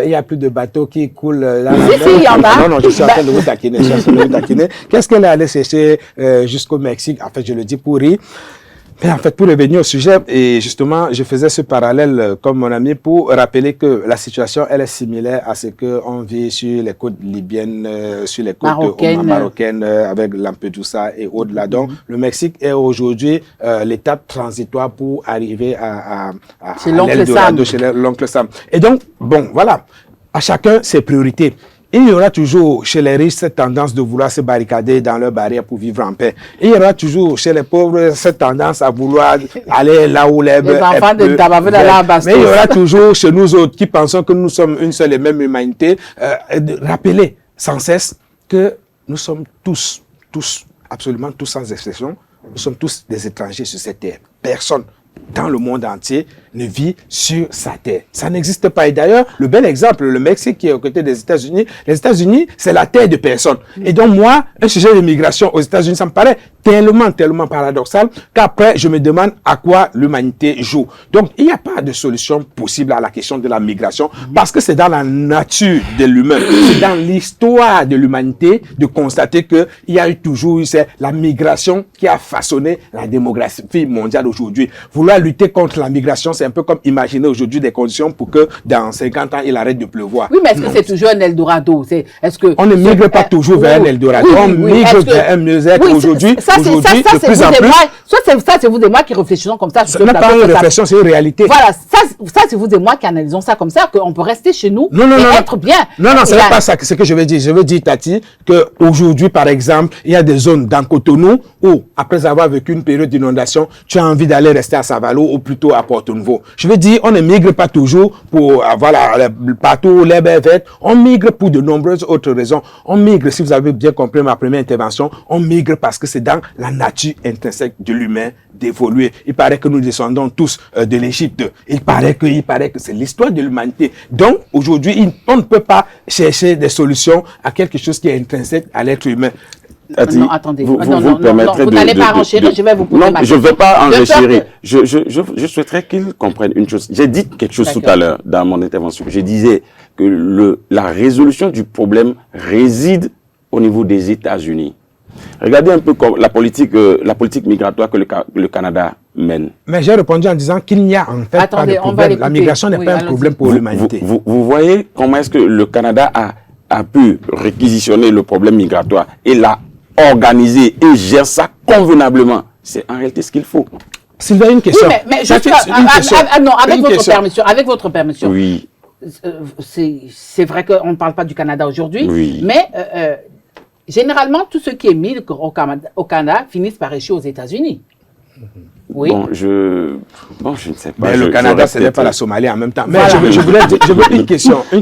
il y a plus de bateaux qui coulent là? Si, il y en a. Non, je suis en train de vous taquiner. Qu'est-ce qu'elle est allée chercher jusqu'au Mexique? En fait, je le dis pour rire. Mais en fait, pour revenir au sujet, et justement, je faisais ce parallèle comme mon ami pour rappeler que la situation, elle est similaire à ce qu'on vit sur les côtes libyennes, sur les côtes marocaines, avec Lampedusa et au-delà. Donc, le Mexique est aujourd'hui l'étape transitoire pour arriver à l'Eldorado, chez l'oncle Sam. Et donc, bon, voilà, à chacun ses priorités. Il y aura toujours chez les riches cette tendance de vouloir se barricader dans leur barrière pour vivre en paix. Il y aura toujours chez les pauvres cette tendance à vouloir aller là où les enfants de Tabaveux d'aller à Bastos. Mais il y aura toujours chez nous autres qui pensons que nous sommes une seule et même humanité, de rappeler sans cesse que nous sommes tous, absolument tous sans exception, nous sommes tous des étrangers sur cette terre. Personne dans le monde entier ne vit sur sa terre. Ça n'existe pas. Et d'ailleurs, le bel exemple, le Mexique qui est aux côtés des États-Unis, les États-Unis, c'est la terre de personne. Et donc moi, un sujet de migration aux États-Unis, ça me paraît tellement paradoxal qu'après, je me demande à quoi l'humanité joue. Donc, il n'y a pas de solution possible à la question de la migration parce que c'est dans la nature de l'humain, c'est dans l'histoire de l'humanité de constater qu'il y a eu toujours eu la migration qui a façonné la démographie mondiale aujourd'hui. Vouloir lutter contre la migration, c'est un peu comme imaginer aujourd'hui des conditions pour que dans 50 ans, il arrête de pleuvoir. Oui, mais est-ce que c'est toujours un Eldorado? On ne migre pas toujours vers un Eldorado. On migre vers un mieux-être aujourd'hui. Aujourd'hui, de plus en plus. Ça, c'est vous et moi qui réfléchissons comme ça. Ce n'est pas une réflexion, c'est une réalité. Voilà, ça c'est vous et moi qui analysons ça comme ça, qu'on peut rester chez nous et être bien. Non, ce n'est pas ça. Ce que je veux dire. Je veux dire, Tati, qu'aujourd'hui, par exemple, il y a des zones dans Cotonou où, après avoir vécu une période d'inondation, tu as envie d'aller rester à Savalo ou plutôt à Porto-Nouveau. Je veux dire, on ne migre pas toujours pour, voilà, partout les baies vertes. On migre pour de nombreuses autres raisons. On migre, si vous avez bien compris ma première intervention, on migre parce que c'est dans la nature intrinsèque de l'humain d'évoluer. Il paraît que nous descendons tous de l'Égypte. Il paraît que c'est l'histoire de l'humanité. Donc, aujourd'hui, on ne peut pas chercher des solutions à quelque chose qui est intrinsèque à l'être humain. Non, attendez. Vous n'allez pas renchérir, je vais vous poser ma question. Non, je ne vais pas enregistrer. Je souhaiterais qu'ils comprennent une chose. J'ai dit quelque chose tout à l'heure dans mon intervention. Je disais que la résolution du problème réside au niveau des États-Unis. Regardez un peu comme la politique migratoire que le Canada mène. Mais j'ai répondu en disant qu'il n'y a en fait pas de problème. La migration n'est pas un problème pour l'humanité. Vous voyez comment est-ce que le Canada a pu réquisitionner le problème migratoire et l'a organisé et gère ça convenablement. C'est en réalité ce qu'il faut. Sylvain, une question. Oui, mais avec votre permission. Oui. C'est vrai qu'on ne parle pas du Canada aujourd'hui, oui. Mais généralement, tous ceux qui émigrent au Canada finissent par échouer aux États-Unis. Oui. Bon, je ne sais pas. Mais le Canada, ce n'est pas la Somalie en même temps. Mais Voilà. je veux une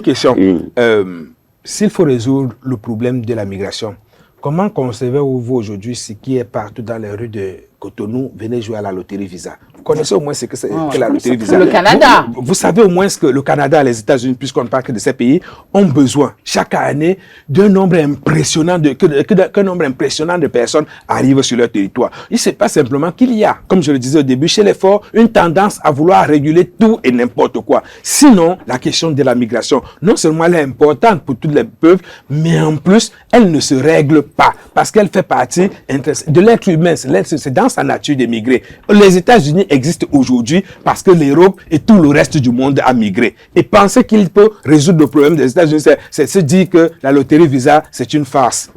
question. Mm. S'il faut résoudre le problème de la migration, comment concevez-vous aujourd'hui ce qui est partout dans les rues de Cotonou? Venez jouer à la loterie Visa. Vous connaissez au moins ce que c'est que la loterie Visa? Le Canada. Vous savez au moins ce que le Canada et les États-Unis, puisqu'on parle que de ces pays, ont besoin chaque année d'un nombre impressionnant qu'un nombre impressionnant de personnes arrivent sur leur territoire. Il ne sait pas simplement qu'il y a, comme je le disais au début, chez les forts, une tendance à vouloir réguler tout et n'importe quoi. Sinon, la question de la migration, non seulement elle est importante pour tous les peuples, mais en plus, elle ne se règle pas parce qu'elle fait partie de l'être humain. C'est dans sa nature de migrer. Les États-Unis existent aujourd'hui parce que l'Europe et tout le reste du monde a migré. Et penser qu'il peut résoudre le problème des États-Unis, c'est se dire que la loterie Visa, c'est une farce.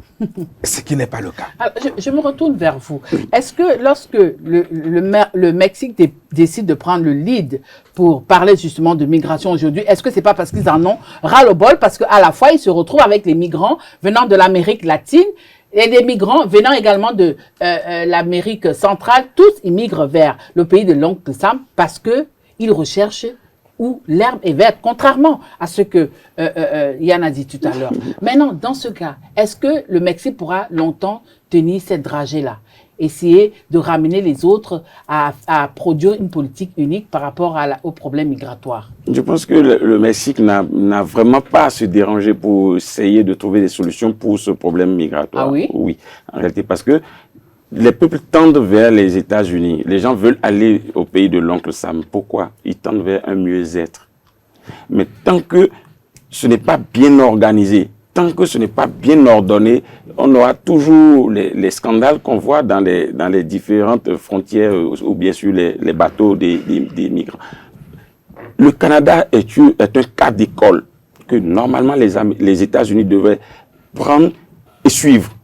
Ce qui n'est pas le cas. Alors, je me retourne vers vous. Est-ce que lorsque le Mexique décide de prendre le lead pour parler justement de migration aujourd'hui, est-ce que c'est pas parce qu'ils en ont ras-le-bol, parce qu'à la fois ils se retrouvent avec les migrants venant de l'Amérique latine et des migrants venant également de l'Amérique centrale, tous ils migrent vers le pays de l'oncle Sam parce que ils recherchent où l'herbe est verte, contrairement à ce que Yann a dit tout à l'heure. Maintenant, dans ce cas, est-ce que le Mexique pourra longtemps tenir cette dragée-là? Essayer de ramener les autres à produire une politique unique par rapport au problème migratoire? Je pense que le Mexique n'a vraiment pas à se déranger pour essayer de trouver des solutions pour ce problème migratoire. Ah oui? Oui, en réalité, parce que les peuples tendent vers les États-Unis. Les gens veulent aller au pays de l'oncle Sam. Pourquoi? Ils tendent vers un mieux-être. Mais tant que ce n'est pas bien organisé, tant que ce n'est pas bien ordonné, on aura toujours les scandales qu'on voit dans les différentes frontières ou bien sûr les bateaux des migrants. Le Canada est un cas d'école que normalement les États-Unis devraient prendre et suivre.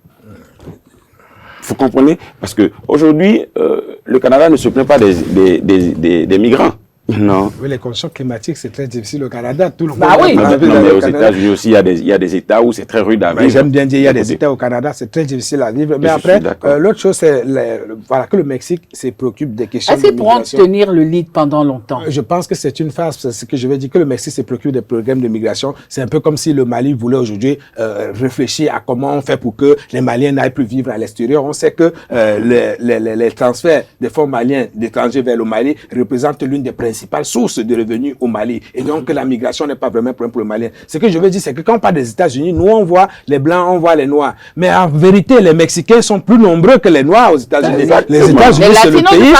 Vous comprenez? Parce qu'aujourd'hui, le Canada ne se plaint pas des migrants. Non. Oui, les conditions climatiques, c'est très difficile au Canada. Tout le monde oui. Non, mais aux États-Unis aussi, il y a des États où c'est très rude à vivre. J'aime bien dire, il y a des États au Canada, c'est très difficile à vivre. Mais après, l'autre chose, c'est que le Mexique se préoccupe des questions de migration. Est-ce qu'ils pourront tenir le lead pendant longtemps? Je pense que c'est une phase. C'est ce que je veux dire, que le Mexique se préoccupe des problèmes de migration. C'est un peu comme si le Mali voulait aujourd'hui réfléchir à comment on fait pour que les Maliens n'aillent plus vivre à l'extérieur. On sait que les transferts des fonds maliens d'étrangers vers le Mali représentent l'une des principales sources de revenus au Mali. Et donc, la migration n'est pas vraiment un problème pour le Malien. Ce que je veux dire, c'est que quand on parle des États-Unis, nous, on voit les Blancs, on voit les Noirs. Mais en vérité, les Mexicains sont plus nombreux que les Noirs aux États-Unis. Les États-Unis, c'est le pays.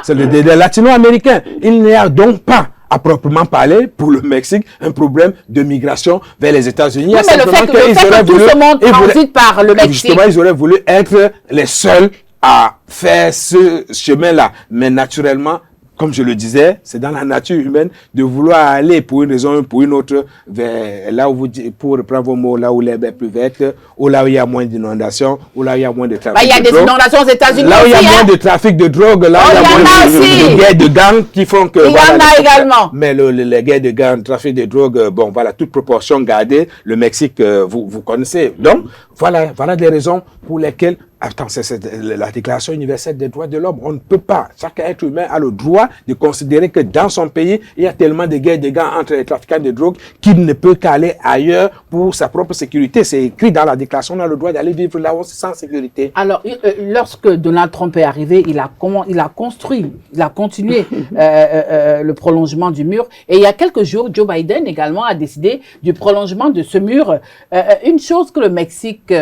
C'est les Latino-Américains. Il n'y a donc pas, à proprement parler, pour le Mexique, un problème de migration vers les États-Unis. Oui, mais le fait que tout ce monde transite par le Mexique. Justement, ils auraient voulu être les seuls à faire ce chemin-là. Mais naturellement, comme je le disais, c'est dans la nature humaine de vouloir aller pour une raison ou pour une autre vers là où pour reprendre vos mots, là où l'herbe est plus verte, ou là où il y a moins d'inondations, ou là où il y a moins de trafic de drogue. Il y a des inondations aux États-Unis. Là où il y a moins de trafic de drogue, là où il y a moins de guerres de gangs qui font que... Il y en a également. Mais les guerres de gangs, le trafic de drogue, bon, voilà, toute proportion gardée, le Mexique, vous connaissez. Donc, voilà des raisons pour lesquelles... Attends, c'est la Déclaration universelle des droits de l'homme. On ne peut pas. Chaque être humain a le droit de considérer que dans son pays, il y a tellement de guerres de gangs entre les trafiquants de drogue qu'il ne peut qu'aller ailleurs pour sa propre sécurité. C'est écrit dans la Déclaration, on a le droit d'aller vivre là où c'est sans sécurité. Alors, lorsque Donald Trump est arrivé, il a continué le prolongement du mur. Et il y a quelques jours, Joe Biden également a décidé du prolongement de ce mur. Une chose que le Mexique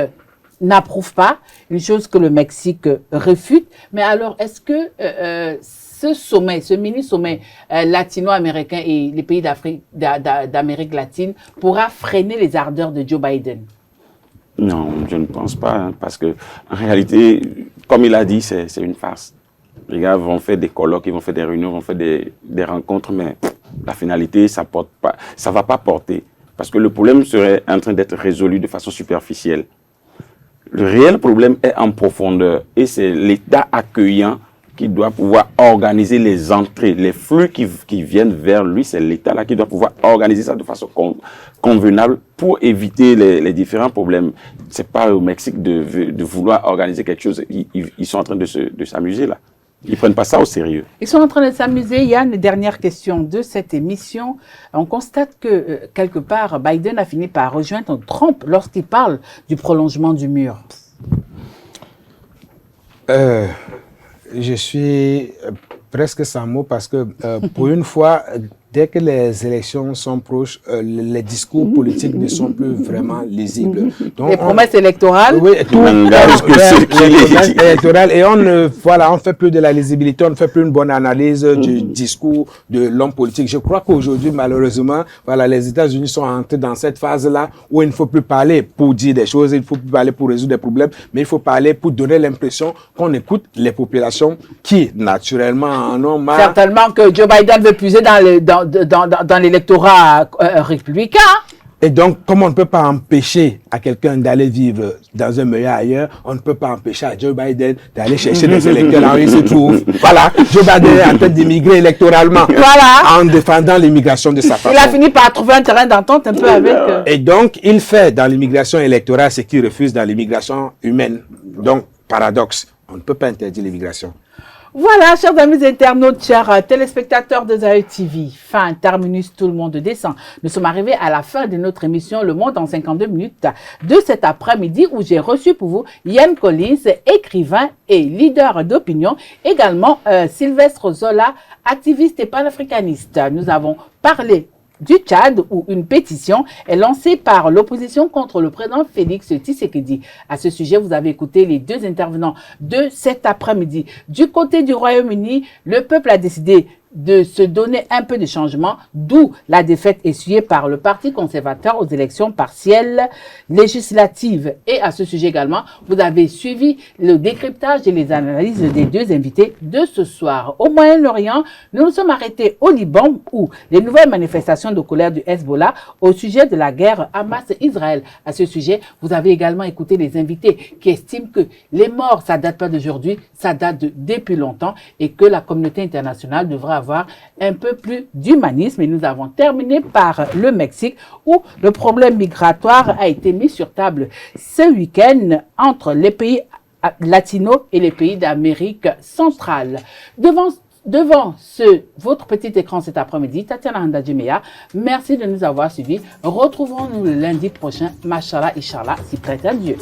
n'approuve pas, une chose que le Mexique refute. Mais alors, est-ce que ce mini-sommet latino-américain et les pays d'Amérique latine pourra freiner les ardeurs de Joe Biden? Non, je ne pense pas, hein, parce que en réalité, comme il a dit, c'est une farce. Les gars vont faire des colloques, ils vont faire des réunions, vont faire des rencontres, mais la finalité, ça va pas porter. Parce que le problème serait en train d'être résolu de façon superficielle. Le réel problème est en profondeur et c'est l'État accueillant qui doit pouvoir organiser les entrées, les flux qui viennent vers lui. C'est l'État là qui doit pouvoir organiser ça de façon convenable pour éviter les différents problèmes. C'est pas au Mexique de vouloir organiser quelque chose. Ils sont en train de s'amuser là. Ils ne prennent pas ça au sérieux. Ils sont en train de s'amuser. Yann, dernière question de cette émission. On constate que, quelque part, Biden a fini par rejoindre Trump lorsqu'il parle du prolongement du mur. Je suis presque sans mots parce que pour une fois, dès que les élections sont proches, les discours politiques ne sont plus vraiment lisibles. Donc, les promesses électorales. Oui, tout les promesses électorales. Et on ne fait plus de la lisibilité, on ne fait plus une bonne analyse du discours de l'homme politique. Je crois qu'aujourd'hui, malheureusement, les États-Unis sont entrés dans cette phase-là où il ne faut plus parler pour dire des choses, il ne faut plus parler pour résoudre des problèmes, mais il faut parler pour donner l'impression qu'on écoute les populations qui, naturellement, en ont marre. Certainement que Joe Biden veut puiser dans l'électorat républicain. Et donc, comme on ne peut pas empêcher à quelqu'un d'aller vivre dans un milieu ailleurs, on ne peut pas empêcher à Joe Biden d'aller chercher des électeurs là où il se trouve. Voilà, Joe Biden est en train d'immigrer électoralement en défendant l'immigration de sa façon. Il a fini par trouver un terrain d'entente un peu avec... Et donc, il fait dans l'immigration électorale ce qu'il refuse dans l'immigration humaine. Donc, paradoxe, on ne peut pas interdire l'immigration. Voilà, chers amis internautes, chers téléspectateurs de Zaï TV, fin, terminus, tout le monde descend. Nous sommes arrivés à la fin de notre émission Le Monde en 52 minutes de cet après-midi où j'ai reçu pour vous Yann Collins, écrivain et leader d'opinion, également Sylvestre Zola, activiste et panafricaniste. Nous avons parlé du Tchad où une pétition est lancée par l'opposition contre le président Félix Tshisekedi. À ce sujet, vous avez écouté les deux intervenants de cet après-midi. Du côté du Royaume-Uni, le peuple a décidé de se donner un peu de changement, d'où la défaite essuyée par le Parti conservateur aux élections partielles législatives. Et à ce sujet également, vous avez suivi le décryptage et les analyses des deux invités de ce soir. Au Moyen-Orient, nous nous sommes arrêtés au Liban où les nouvelles manifestations de colère du Hezbollah au sujet de la guerre Hamas-Israël. À ce sujet, vous avez également écouté les invités qui estiment que les morts, ça date pas d'aujourd'hui, ça date depuis longtemps et que la communauté internationale devra avoir un peu plus d'humanisme. Et nous avons terminé par le Mexique où le problème migratoire a été mis sur table ce week-end entre les pays latinos et les pays d'Amérique centrale. Devant votre petit écran cet après-midi, Tatiana Handadjimea, merci de nous avoir suivis. Retrouvons-nous le lundi prochain, Machallah, Inch'Allah, si prête à Dieu.